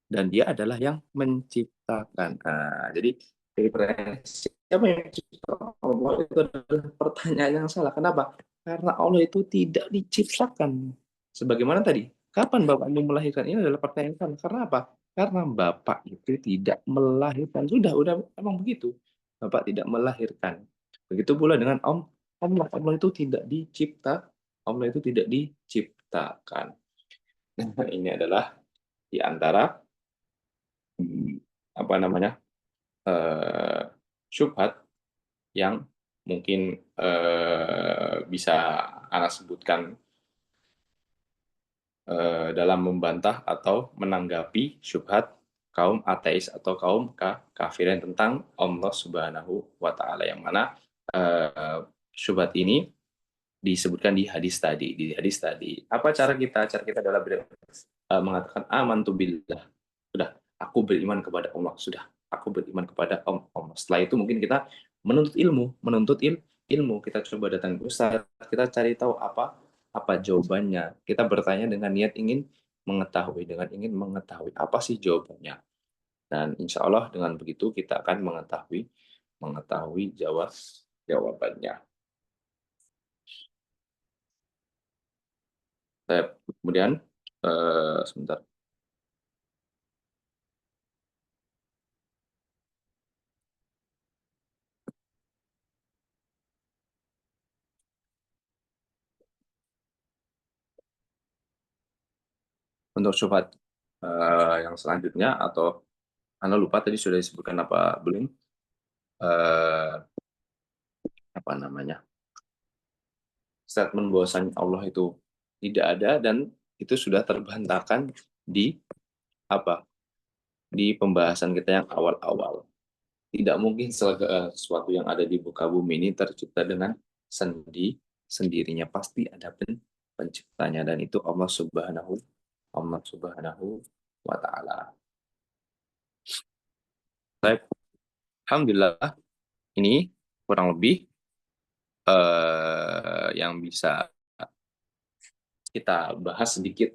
Dan dia adalah yang menciptakan. Nah, jadi dari pertanyaan siapa yang menciptakan Allah itu adalah pertanyaan yang salah. Kenapa? Karena Allah itu tidak diciptakan. Sebagaimana tadi, kapan bapakmu melahirkan? Ini adalah pertanyaan yang salah. Karena apa? Karena bapak itu tidak melahirkan. Sudah emang begitu. Bapak tidak melahirkan. Begitu pula dengan Allah. Allah itu tidak dicipta. Allah itu tidak diciptakan. Nah, ini adalah di antara apa namanya syubhat yang mungkin bisa Ana sebutkan dalam membantah atau menanggapi syubhat kaum ateis atau kaum kafirin tentang Allah Subhanahu wa Ta'ala, yang mana syubhat ini disebutkan di hadis tadi. Apa cara kita? Cara kita adalah mengatakan amantu billah. Sudah, aku beriman kepada Allah. Sudah, aku beriman kepada Allah. Setelah itu mungkin kita menuntut ilmu. Kita coba datang ke ustaz, kita cari tahu apa jawabannya. Kita bertanya dengan niat ingin mengetahui apa sih jawabannya. Dan insya Allah dengan begitu kita akan mengetahui jawabannya. Kemudian sebentar. Untuk syubhat yang selanjutnya, atau Anda lupa tadi sudah disebutkan apa belum? Apa namanya? Statement bahwasanya Allah itu tidak ada, dan itu sudah terbantahkan di apa? Di pembahasan kita yang awal-awal. Tidak mungkin sesuatu yang ada di muka bumi ini tercipta dengan sendirinya. Pasti ada penciptanya, dan itu Allah Subhanahu wa Ta'ala. Baik, alhamdulillah, ini kurang lebih yang bisa kita bahas sedikit,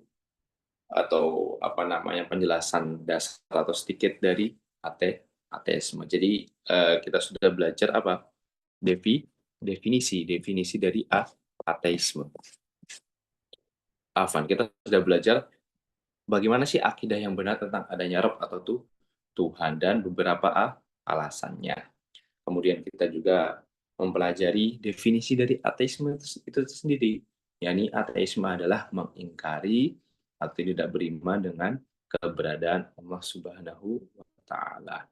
atau apa namanya, penjelasan dasar atau sedikit dari ateisme. Jadi kita sudah belajar apa definisi dari ateisme. Afan, kita sudah belajar bagaimana sih akidah yang benar tentang adanya Rabb atau Tuhan, dan beberapa alasannya. Kemudian kita juga mempelajari definisi dari ateisme itu sendiri. yakni ateisme adalah mengingkari atau tidak beriman dengan keberadaan Allah Subhanahu wa taala.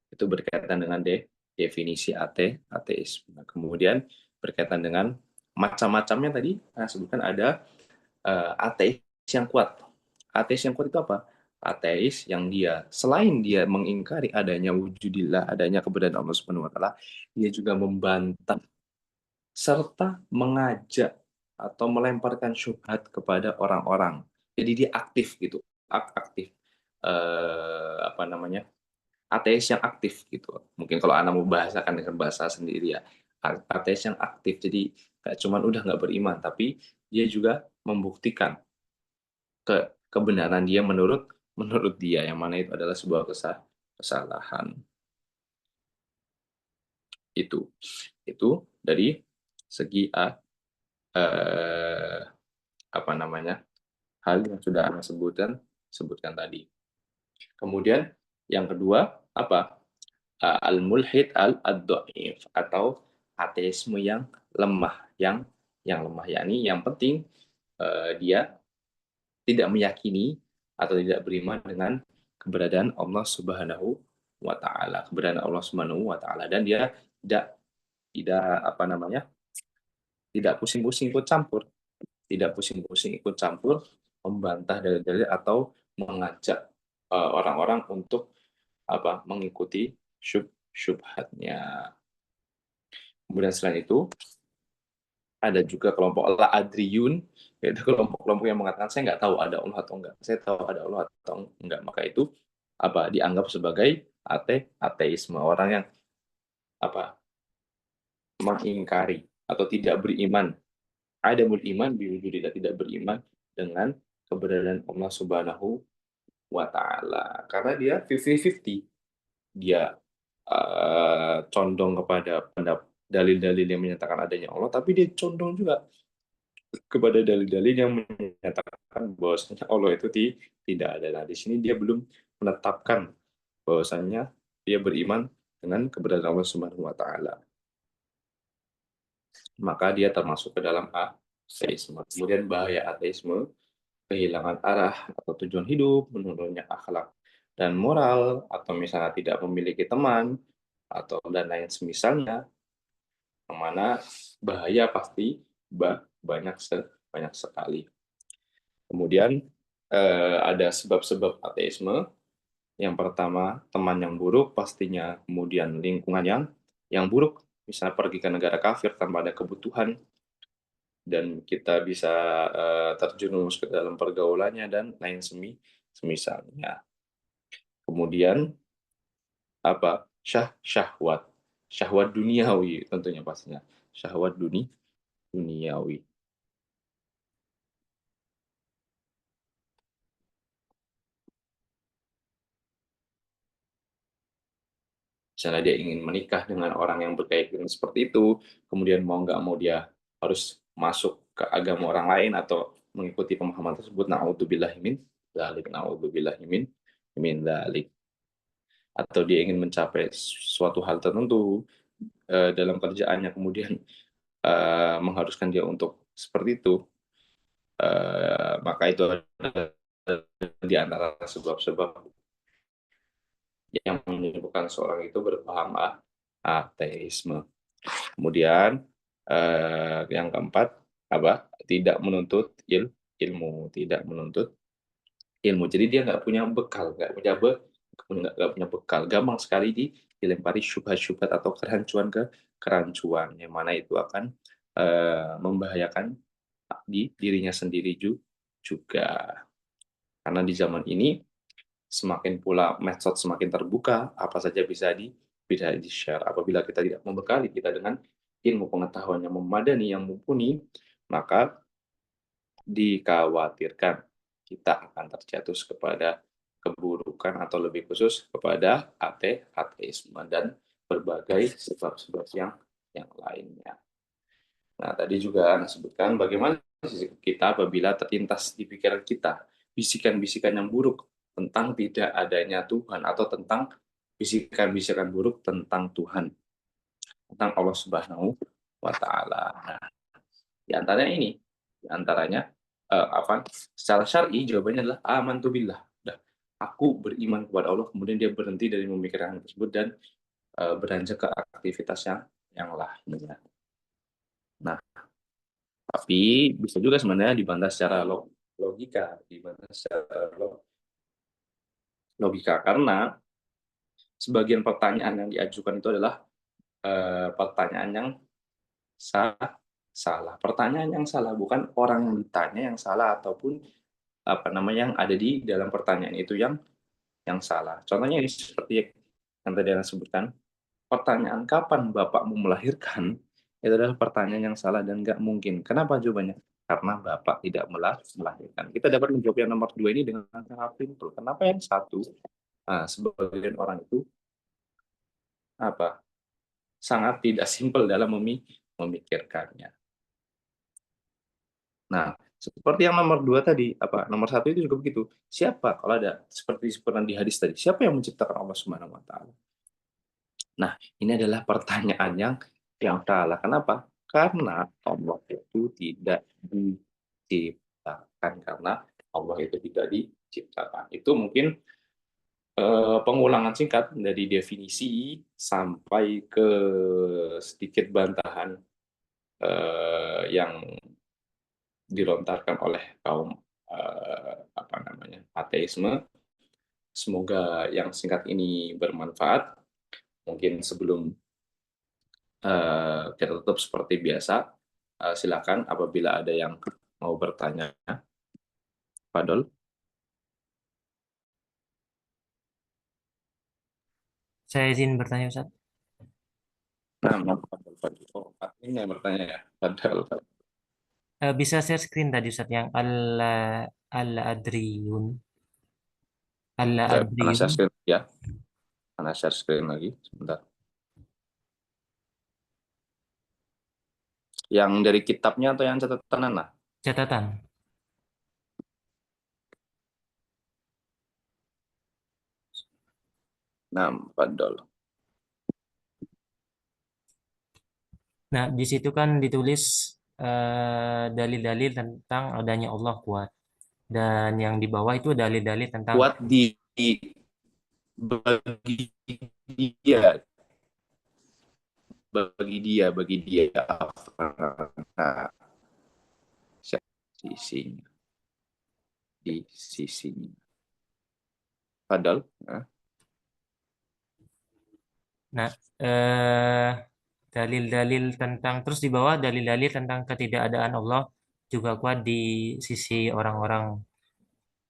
Itu berkaitan dengan definisi ateisme. Kemudian berkaitan dengan macam-macamnya tadi saya sebutkan ada ateis yang kuat. Ateis yang kuat itu apa? Ateis yang dia selain dia mengingkari adanya wujudillah, adanya keberadaan Allah Subhanahu wa taala, dia juga membantah serta mengajak atau melemparkan syubhat kepada orang-orang. Jadi dia aktif gitu, aktif apa namanya? Ateis yang aktif gitu. Mungkin kalau Anda mau bahasakan dengan bahasa sendiri ya, ateis yang aktif. Jadi nggak cuman udah nggak beriman, tapi dia juga membuktikan kebenaran dia menurut menurut dia, yang mana itu adalah sebuah kesalahan. Itu dari segi apa namanya, hal yang sudah Anda sebutkan tadi. Kemudian yang kedua apa? Al-mulhid al-dhaif atau ateisme yang lemah, yang lemah, yakni yang penting dia tidak meyakini atau tidak beriman dengan keberadaan Allah Subhanahu wa taala, keberadaan Allah Subhanahu wa taala, dan dia tidak apa namanya? Tidak pusing-pusing ikut campur, membantah dalil-dalil atau mengajak orang-orang untuk apa? Mengikuti syubhatnya. Kemudian selain itu ada juga kelompok La'adriyun, yaitu kelompok-kelompok yang mengatakan saya nggak tahu ada Allah atau enggak, saya tahu ada Allah atau enggak, maka itu apa dianggap sebagai ateisme, orang yang apa mengingkari atau tidak beriman, adamul iman biwujudillah, tidak beriman dengan keberadaan Allah Subhanahu wa taala, karena dia 50-50, dia condong kepada dalil-dalil yang menyatakan adanya Allah, tapi dia condong juga kepada dalil-dalil yang menyatakan bahwasanya Allah itu tidak ada. Nah, di sini dia belum menetapkan bahwasanya dia beriman dengan keberadaan Allah Subhanahu wa taala. Maka dia termasuk ke dalam ateisme. Kemudian bahaya ateisme, kehilangan arah atau tujuan hidup, menurunnya akhlak dan moral, atau misalnya tidak memiliki teman, atau dan lain semisalnya, yang mana bahaya pasti banyak sekali. Kemudian ada sebab-sebab ateisme. Yang pertama, teman yang buruk pastinya, kemudian lingkungan yang buruk, misalnya pergi ke negara kafir tanpa ada kebutuhan, dan kita bisa terjerumus ke dalam pergaulannya dan lain semisalnya. Kemudian apa? Syahwat. Syahwat duniawi tentunya pastinya. Syahwat duniawi. Misalnya dia ingin menikah dengan orang yang berkeyakinan seperti itu, kemudian mau nggak mau dia harus masuk ke agama orang lain atau mengikuti pemahaman tersebut. Na'udzubillahi min dzalik, na'udzubillahi min dzalik. Atau dia ingin mencapai suatu hal tertentu dalam kerjaannya, kemudian mengharuskan dia untuk seperti itu, maka itu adalah di antara sebab-sebab yang menyebabkan seorang itu berpaham ateisme. Kemudian yang keempat apa? Tidak menuntut ilmu, tidak menuntut ilmu. Jadi dia nggak punya bekal, nggak punya bekal. Gampang sekali dilempari syubhat-syubhat atau kerancuan, yang mana itu akan membahayakan di dirinya sendiri juga. Karena di zaman ini semakin pula medsos semakin terbuka, apa saja bisa di-share. Apabila kita tidak membekali kita dengan ilmu pengetahuan yang memadai, yang mumpuni, maka dikhawatirkan kita akan terjatuh kepada keburukan atau lebih khusus kepada ateisme dan berbagai sebab-sebab yang lainnya. Nah, tadi juga Anda sebutkan bagaimana sikap kita apabila terlintas di pikiran kita bisikan-bisikan yang buruk tentang tidak adanya Tuhan, atau tentang bisikan-bisikan buruk tentang Tuhan. tentang Allah Subhanahu wa taala. Nah, di antaranya secara syar'i jawabannya adalah amantu billah. Dah, aku beriman kepada Allah, kemudian dia berhenti dari memikirkan hal tersebut dan beranjak ke aktivitasnya yang lainnya. Nah, tapi bisa juga sebenarnya dibantah secara logika, dibantah secara logika karena sebagian pertanyaan yang diajukan itu adalah pertanyaan yang salah. Pertanyaan yang salah, bukan orang yang ditanya yang salah ataupun yang ada di dalam pertanyaan itu yang salah. Contohnya ini seperti yang tadi Anda sebutkan, pertanyaan kapan bapakmu melahirkan itu adalah pertanyaan yang salah dan nggak mungkin. Kenapa jawabannya? Karena bapak tidak melahirkan. Kita dapat menjawab yang nomor 2 ini dengan cara simpel. Kenapa yang satu? Sebagian orang itu sangat tidak simpel dalam memikirkannya. Nah, seperti yang nomor 2 tadi, nomor 1 itu juga begitu. Siapa, kalau ada seperti di hadis tadi, siapa yang menciptakan Allah Subhanahu wa taala? Nah, ini adalah pertanyaan yang salah. Kenapa? Karena Allah itu tidak diciptakan, karena Allah itu tidak diciptakan. Itu mungkin pengulangan singkat dari definisi sampai ke sedikit bantahan yang dilontarkan oleh kaum ateisme. Semoga yang singkat ini bermanfaat. Mungkin sebelum kita tutup seperti biasa, silakan apabila ada yang mau bertanya, Fadol. Saya izin bertanya, Ustaz. Nah, Fadol. Oh, ini yang bertanya ya, Fadol. Bisa share screen tadi, Ustaz, yang Al-Adriyun. Mana share Al-Adriyun. screen ya? Mana share screen lagi? Sebentar. Yang dari kitabnya atau yang catatan Nana? Catatan. Nah, Fadol. Nah, di situ kan ditulis dalil-dalil tentang adanya Allah kuat. Dan yang di bawah itu dalil-dalil tentang Kuat bagi dia, bagi dia nah, sisinya, di sisinya. Padahal, Nah, dalil-dalil tentang, terus di bawah dalil-dalil tentang ketidakadaan Allah juga kuat di sisi orang-orang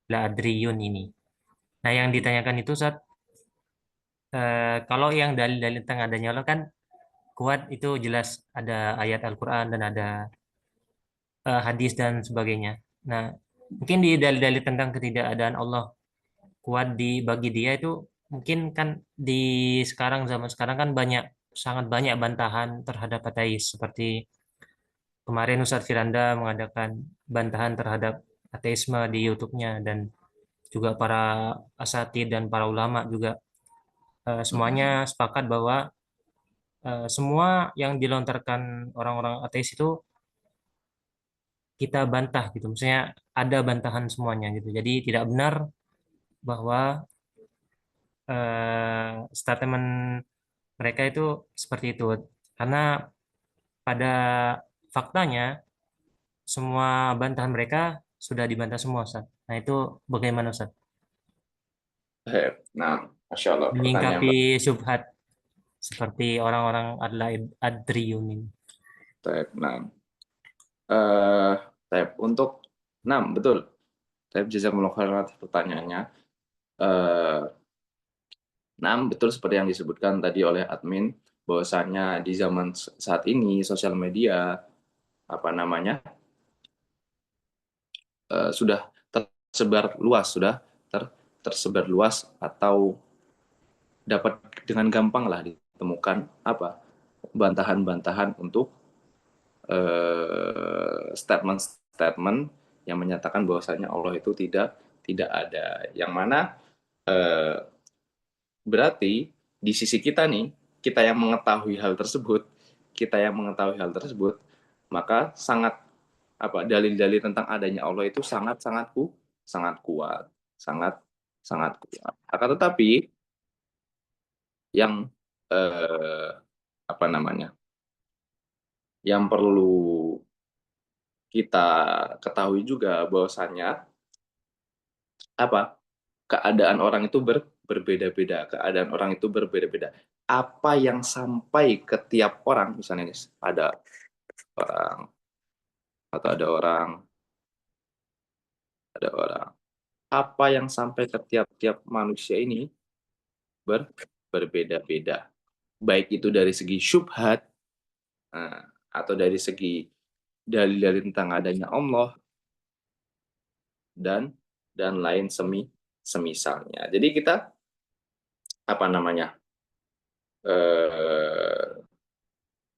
La'adriyun ini. Nah, yang ditanyakan itu saat kalau yang dalil-dalil tentang adanya Allah kan kuat, itu jelas ada ayat Al-Quran dan ada hadis dan sebagainya. Nah, mungkin di dalil-dalil tentang ketidakadaan Allah kuat bagi dia itu mungkin kan di zaman sekarang kan sangat banyak bantahan terhadap ateis, seperti kemarin Ustadz Firanda mengadakan bantahan terhadap ateisme di YouTube-nya, dan juga para asatid dan para ulama juga semuanya sepakat bahwa semua yang dilontarkan orang-orang ateis itu kita bantah gitu. Maksudnya ada bantahan semuanya gitu. Jadi tidak benar bahwa statement mereka itu seperti itu. Karena pada faktanya semua bantahan mereka sudah dibantah semua, Ustaz. Nah, itu bagaimana, Ustaz? nah, Masya Allah, pertanyaan Menyingkapi syubhat seperti orang-orang adalah Adriyun ini. baik. Nah, untuk betul. Jazakumullah khairan atas pertanyaannya. Betul seperti yang disebutkan tadi oleh admin, bahwasanya di zaman saat ini sosial media sudah tersebar luas atau dapat dengan gampang lah ditemukan bantahan-bantahan untuk statement-statement yang menyatakan bahwasanya Allah itu tidak ada. Yang mana berarti di sisi kita nih, kita yang mengetahui hal tersebut, maka sangat dalil-dalil tentang adanya Allah itu sangat kuat, sangat sangat kuat. Akan tetapi yang eh, apa namanya, yang perlu kita ketahui juga bahwasannya keadaan orang itu berbeda-beda, keadaan orang itu berbeda-beda. Apa yang sampai ke tiap orang, misalnya ada orang atau ada orang, apa yang sampai ke tiap-tiap manusia ini berbeda-beda. Baik itu dari segi syubhat, atau dari segi dalil-dalil tentang adanya Allah, dan lain semisalnya. Jadi kita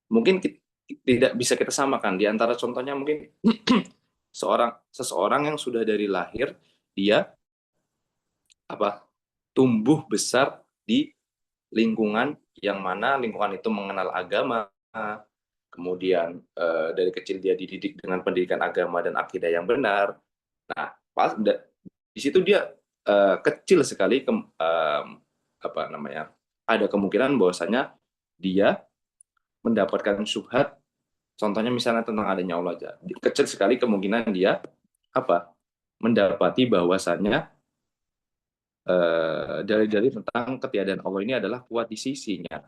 mungkin tidak bisa kita samakan di antara contohnya. Mungkin seseorang yang sudah dari lahir dia tumbuh besar di lingkungan yang mana lingkungan itu mengenal agama, kemudian dari kecil dia dididik dengan pendidikan agama dan akidah yang benar. Nah, di situ dia kecil sekali ada kemungkinan bahwasanya dia mendapatkan syubhat, contohnya misalnya tentang adanya Allah aja. Kecil sekali kemungkinan dia mendapati bahwasanya dalil-dalil tentang ketiadaan Allah ini adalah kuat di sisinya,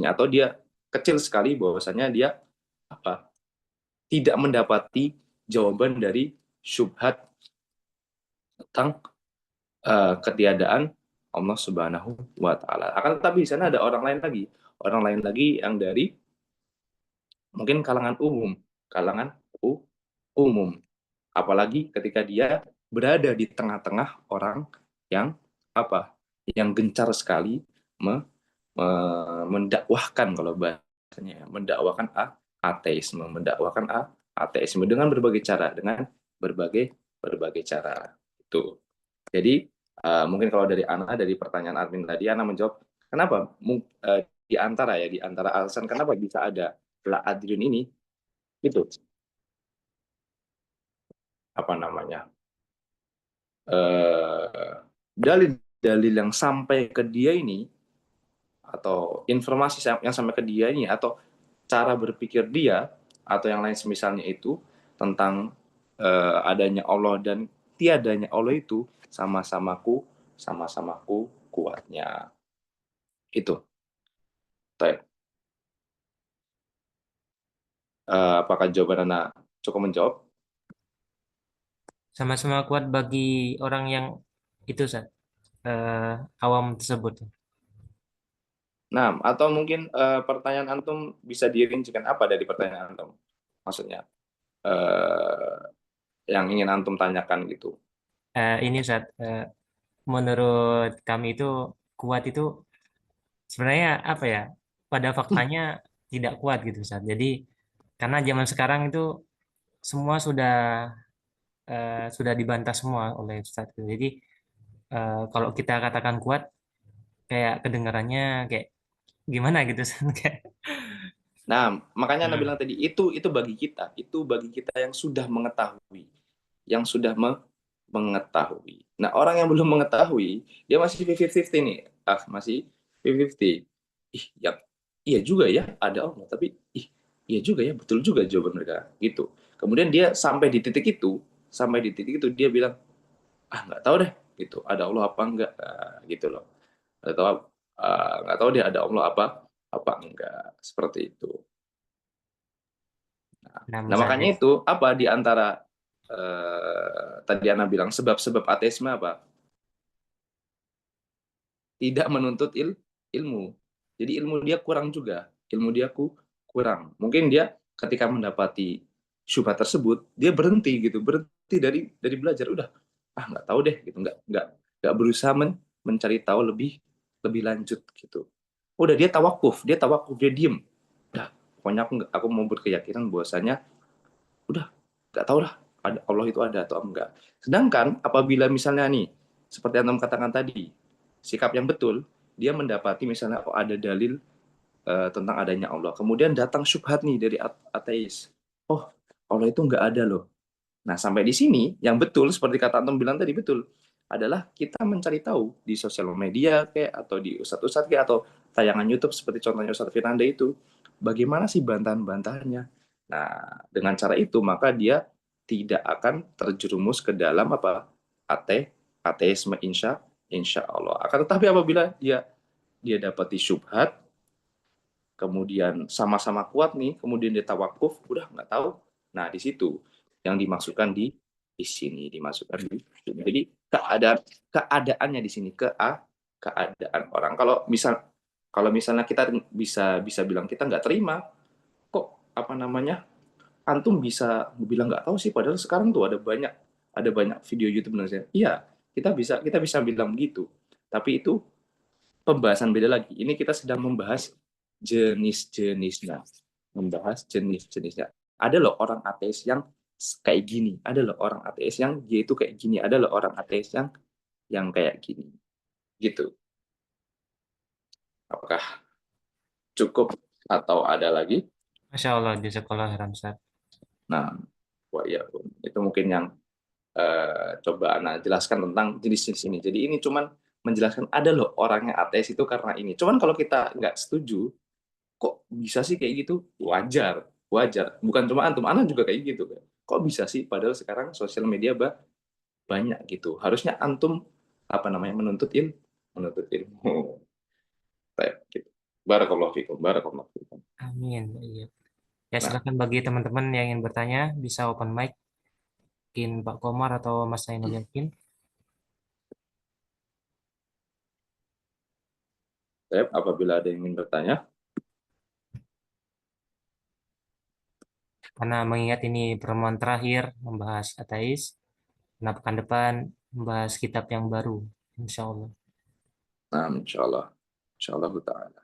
atau dia kecil sekali bahwasanya dia tidak mendapati jawaban dari syubhat tentang ketiadaan Allah Subhanahu wa taala. Akan tetapi di sana ada orang lain lagi yang dari mungkin kalangan umum, apalagi ketika dia berada di tengah-tengah orang yang yang gencar sekali mendakwahkan, kalau bahasanya mendakwahkan ateisme dengan berbagai cara itu. Jadi mungkin kalau dari pertanyaan admin tadi, Ana menjawab kenapa di antara alasan kenapa bisa ada la adrin ini, itu dalil-dalil yang sampai ke dia ini, atau informasi yang sampai ke dia ini, atau cara berpikir dia, atau yang lain semisalnya itu tentang adanya Allah dan tiadanya Allah itu sama-samaku kuatnya. Itu. Apakah jawaban Anda cukup menjawab? Sama-sama kuat bagi orang yang itu, Ustaz, awam tersebut. Nah, atau mungkin pertanyaan antum bisa dirincikan apa dari pertanyaan antum? Maksudnya yang ingin antum tanyakan gitu. Ini, Ustaz, menurut kami itu kuat itu sebenarnya apa ya? Pada faktanya tidak kuat gitu, Ustaz. Jadi karena zaman sekarang itu semua sudah dibantah semua oleh Ustaz. Jadi kalau kita katakan kuat, kayak kedengarannya kayak gimana gitu, Ustaz. Kayak, Nah, makanya Anda hmm, bilang tadi itu bagi kita yang sudah mengetahui, mengetahui. Nah, orang yang belum mengetahui, dia masih 50-50 nih. Masih 50-50. Ya, iya juga ya, ada Allah, tapi iya juga ya, betul juga jawaban mereka gitu. Kemudian dia sampai di titik itu dia bilang, nggak tahu deh gitu, ada Allah apa enggak, gitu loh. Nggak tahu deh ada Allah apa enggak, seperti itu. nah, Nah, Ustaz, makanya itu di antara tadi Ana bilang sebab-sebab ateisme tidak menuntut ilmu. Jadi ilmu dia kurang juga. Ilmu dia kurang. Mungkin dia ketika mendapati syubhat tersebut, dia berhenti dari belajar. Udah, nggak tahu deh gitu. Nggak berusaha mencari tahu lebih lanjut gitu. Udah, dia tawakuf, dia diem. Udah, pokoknya aku mau berkeyakinan bahwasanya udah, nggak tahu lah ada Allah itu ada atau enggak. Sedangkan apabila misalnya nih seperti yang Anda katakan tadi, sikap yang betul, dia mendapati misalnya ada dalil tentang adanya Allah. Kemudian datang syubhat nih dari ateis. Oh, Allah itu nggak ada loh. Nah, sampai di sini yang betul seperti kata antum bilang tadi betul adalah kita mencari tahu di sosial media kayak atau di ustadz-ustadz kayak atau tayangan YouTube seperti contohnya Ustadz Firanda itu bagaimana sih bantahan-bantahannya. Nah, dengan cara itu maka dia tidak akan terjerumus ke dalam apa ateisme insya Allah. Akan tetapi apabila dia dapati syubhat kemudian sama-sama kuat nih, kemudian dia tawakuf, udah nggak tahu. Nah, di situ yang dimaksudkan di sini dimasukkan di sini. Jadi keadaannya di sini keadaan orang. Kalau misalnya kita bisa bilang kita nggak terima, kok apa namanya antum bisa bilang nggak tahu sih, padahal sekarang tuh ada banyak video YouTube dan sebagainya. Iya, kita bisa bilang begitu. Tapi itu pembahasan beda lagi. Ini kita sedang membahas jenis-jenisnya. Membahas jenis-jenisnya. Ada loh orang ateis yang kayak gini. Ada loh orang ateis yang dia itu kayak gini. Ada loh orang ateis yang kayak gini. Gitu. Apakah cukup atau ada lagi? Masya Allah, jazakallah khairan Ustaz. Nah, wah ya, itu mungkin yang coba Ana jelaskan tentang jenis-jenis ini. Jadi ini cuman menjelaskan ada loh orang yang ateis itu karena ini. Cuman kalau kita nggak setuju, kok bisa sih kayak gitu? Wajar, wajar. Bukan cuma antum, Ana juga kayak gitu. Kok bisa sih? Padahal sekarang sosial media banyak gitu. Harusnya antum apa namanya menuntut ilmu. Kayak gitu. Barakallahu fikum, barakallahu fikum. Amin. Iya. Ya, Nah, silakan bagi teman-teman yang ingin bertanya, bisa open mic. Mungkin Pak Komar atau Mas Zainul Yakin. apabila ada yang ingin bertanya, Karena mengingat ini pertemuan terakhir membahas ateis, nah pekan depan membahas kitab yang baru, insya Allah. nah, insya Allah ta'ala.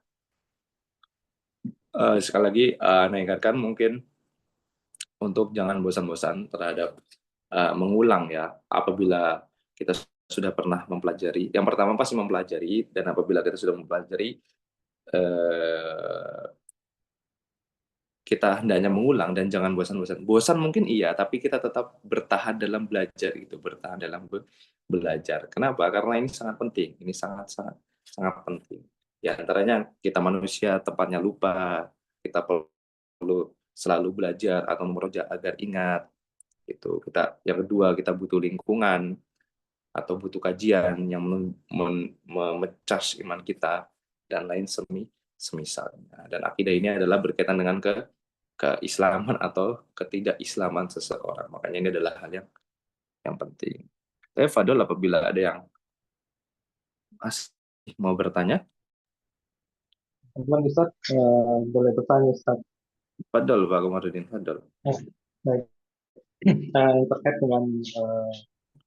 Sekali lagi, Ana ingatkan mungkin untuk jangan bosan-bosan terhadap mengulang ya apabila kita sudah pernah mempelajari. Yang pertama pasti mempelajari, dan apabila kita sudah mempelajari eh, kita hendaknya mengulang dan jangan bosan-bosan. Bosan mungkin iya, tapi kita tetap bertahan dalam belajar gitu, bertahan dalam belajar. Kenapa? Karena ini sangat penting. Ini sangat sangat penting. Ya antaranya kita manusia tempatnya lupa, kita perlu selalu belajar atau memurojaah agar ingat. Itu kita yang kedua kita butuh lingkungan atau butuh kajian yang memecah iman kita dan lain semisalnya. Dan akidah ini adalah berkaitan dengan keislaman atau ketidakislaman seseorang. Makanya ini adalah hal yang penting. Saya Fadol apabila ada yang masih mau bertanya, Teman Ustaz, boleh bertanya Ustaz. Fadol Pak Komarudin, Fadol. Baik. Yang terkait dengan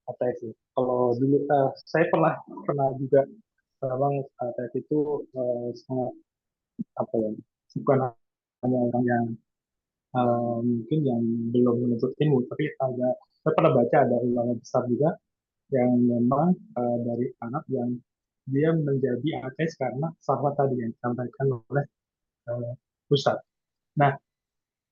ATS ini. Kalau dulu saya pernah juga memang ATS itu sangat apa ya, bukan hanya orang yang mungkin yang belum menuntut ilmu, tapi saya pernah baca ada ulama besar juga yang memang dari Arab yang dia menjadi ateis karena sahabat tadi yang disampaikan oleh Ustaz. Nah,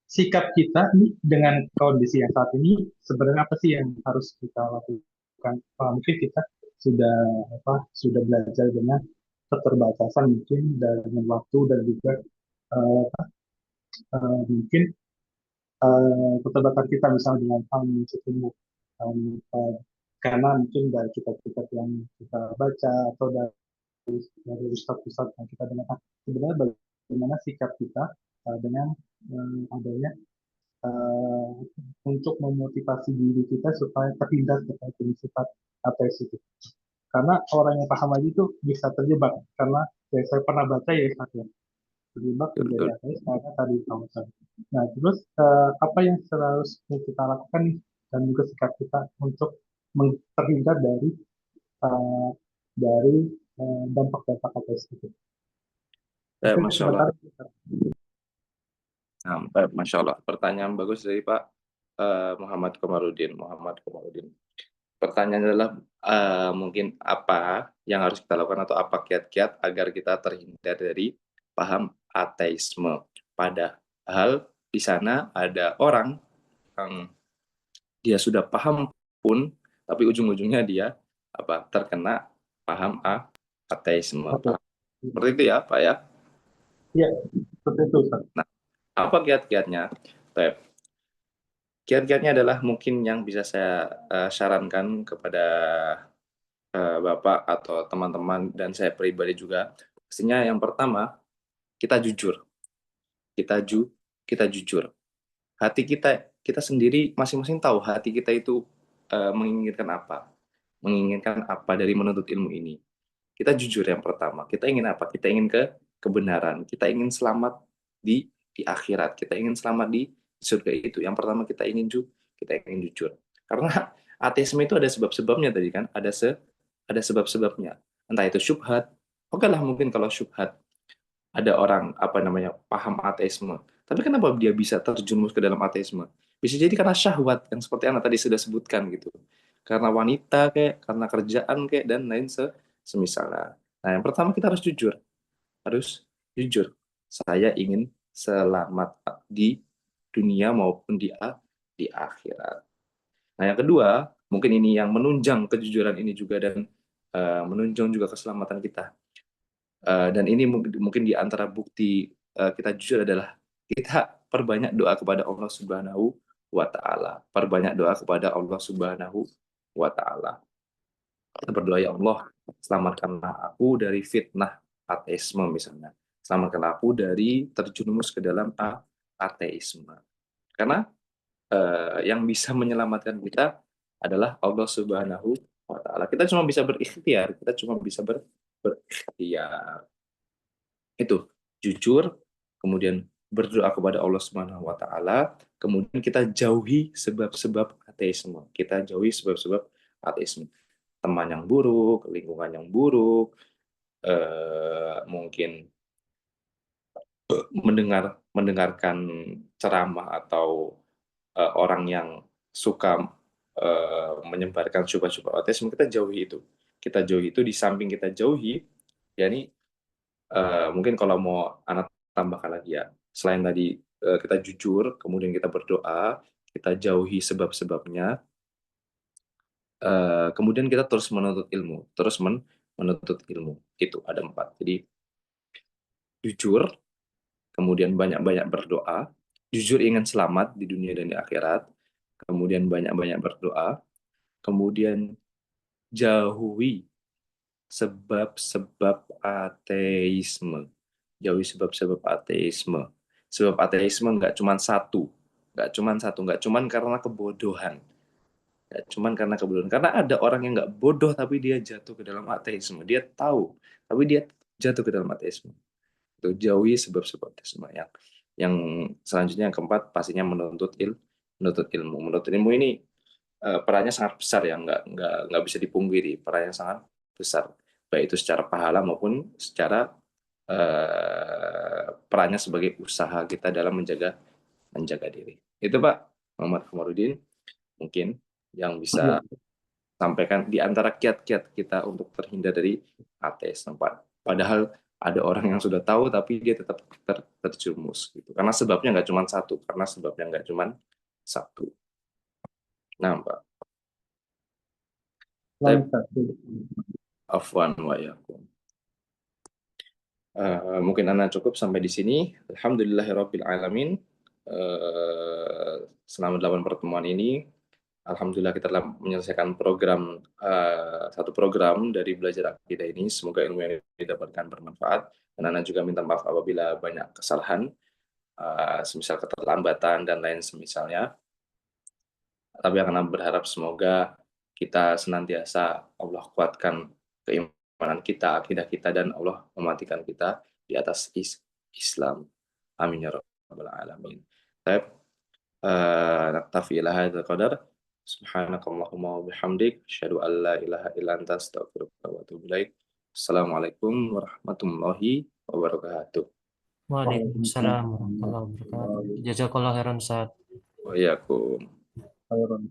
sikap kita nih dengan kondisi yang saat ini sebenarnya apa sih yang harus kita lakukan? Mungkin kita sudah sudah belajar dengan keterbatasan mungkin dengan waktu dan juga uh, mungkin keterbatasan kita misalnya dengan hal menuntut ilmu. Uh, karena mungkin dari kitab-kitab yang kita baca atau dari ustadz-ustadz yang kita dengarkan, sebenarnya bagaimana sikap kita dengan adanya uh, untuk memotivasi diri kita supaya terhindar terkait dengan sifat ateis itu. Karena orang yang paham aja itu bisa terjebak karena ya, saya pernah baca ya Ustaz, terjebak menjadi Betul. ateis karena tadi kawasan. Nah terus apa yang harus kita lakukan nih dan juga sikap kita untuk terhindar uh, dari dampak-dampak ateis itu. Mungkin Masya Allah. sebentar. Nah, Masya Allah. Pertanyaan bagus dari Pak Muhammad Komarudin. pertanyaan adalah mungkin apa yang harus kita lakukan atau apa kiat-kiat agar kita terhindar dari paham ateisme. Padahal di sana ada orang yang dia sudah paham pun, tapi ujung-ujungnya dia terkena paham ateisme. Oke. Seperti itu ya, Pak ya. Iya, seperti itu, Ustaz. Nah, apa kiat-kiatnya? Kiat-kiatnya adalah mungkin yang bisa saya sarankan kepada Bapak atau teman-teman dan saya pribadi juga. Pastinya yang pertama, kita jujur. Kita jujur. Hati kita sendiri masing-masing tahu hati kita itu menginginkan apa. Menginginkan apa dari menuntut ilmu ini. Kita jujur yang pertama. Kita ingin apa? Kita ingin kebenaran. Kita ingin selamat di akhirat. Kita ingin selamat di surga itu. Yang pertama kita ingin jujur. Karena ateisme itu ada sebab-sebabnya tadi kan. Ada sebab-sebabnya. Entah itu syubhat. Oke lah mungkin kalau syubhat ada orang paham ateisme. Tapi kenapa dia bisa terjerumus ke dalam ateisme? Bisa jadi karena syahwat yang seperti Anda tadi sudah sebutkan gitu. Karena wanita kayak, karena kerjaan kayak dan lain semisalnya. Nah, yang pertama kita harus jujur. Saya ingin selamat di dunia maupun di akhirat. Nah, yang kedua, mungkin ini yang menunjang kejujuran ini juga dan menunjang juga keselamatan kita. Dan ini mungkin di antara bukti kita jujur adalah kita perbanyak doa kepada Allah Subhanahu wa taala. Perbanyak doa kepada Allah Subhanahu wa taala. Kita berdoa, ya Allah, selamatkanlah aku dari fitnah ateisme misalnya. Selamatkanlah aku dari terjerumus ke dalam ateisme. Karena yang bisa menyelamatkan kita adalah Allah Subhanahu wa taala. Kita cuma bisa berikhtiar, berikhtiar. Itu jujur, kemudian berdoa kepada Allah Subhanahu wa taala, kemudian kita jauhi sebab-sebab ateisme. Kita jauhi sebab-sebab ateisme. Teman yang buruk, lingkungan yang buruk, mungkin mendengarkan ceramah atau orang yang suka menyebarkan syubhat-syubhat ateisme, kita jauhi itu. Kita jauhi itu, di samping kita jauhi, yakni mungkin kalau mau anak tambahkan lagi ya, selain tadi kita jujur, kemudian kita berdoa, kita jauhi sebab-sebabnya, kemudian kita terus menuntut ilmu, menuntut ilmu. Itu ada 4. Jadi jujur, kemudian banyak-banyak berdoa, jujur ingin selamat di dunia dan di akhirat, kemudian banyak-banyak berdoa, kemudian jauhi sebab-sebab ateisme. Jauhi sebab-sebab ateisme. Sebab ateisme nggak cuma satu. Nggak cuma karena kebodohan. Nggak cuma karena kebodohan. Karena ada orang yang nggak bodoh tapi dia jatuh ke dalam ateisme. Dia tahu, tapi dia jatuh ke dalam ateisme. Itu jauhi sebab-sebab ateisme. Yang selanjutnya yang keempat pastinya menuntut ilmu. Menuntut ilmu ini perannya sangat besar ya, nggak bisa dipungkiri, perannya sangat besar, baik itu secara pahala maupun secara perannya sebagai usaha kita dalam menjaga diri. Itu Pak Muhammad Kamarudin mungkin yang bisa sampaikan di antara kiat-kiat kita untuk terhindar dari ateisme. Padahal ada orang yang sudah tahu tapi dia tetap terjerumus gitu. Karena sebabnya nggak cuma satu. Nah, Pak. Afwan wa yakum. Mungkin Anda cukup sampai di sini. Alhamdulillahirabbil alamin. Selama 8 pertemuan ini, alhamdulillah kita telah menyelesaikan satu program dari belajar akidah ini. Semoga ilmu yang didapatkan bermanfaat. Dan Anda juga minta maaf apabila banyak kesalahan, semisal keterlambatan dan lain semisalnya. Tapi akan berharap semoga kita senantiasa Allah kuatkan keimanan kita, akidah kita, dan Allah mematikan kita di atas Islam. Amin ya rabbal alamin. Baik, naktafi ila hadzal qadar. Subhanakallahumma wa bihamdik, asyhadu an la ilaha illa anta, astaghfiruka wa atubu ilaik. Assalamualaikum warahmatullahi wabarakatuh. Waalaikumsalam warahmatullahi wabarakatuh. Jazakallah khairan Ustaz. Wa iyyakum. Khairan.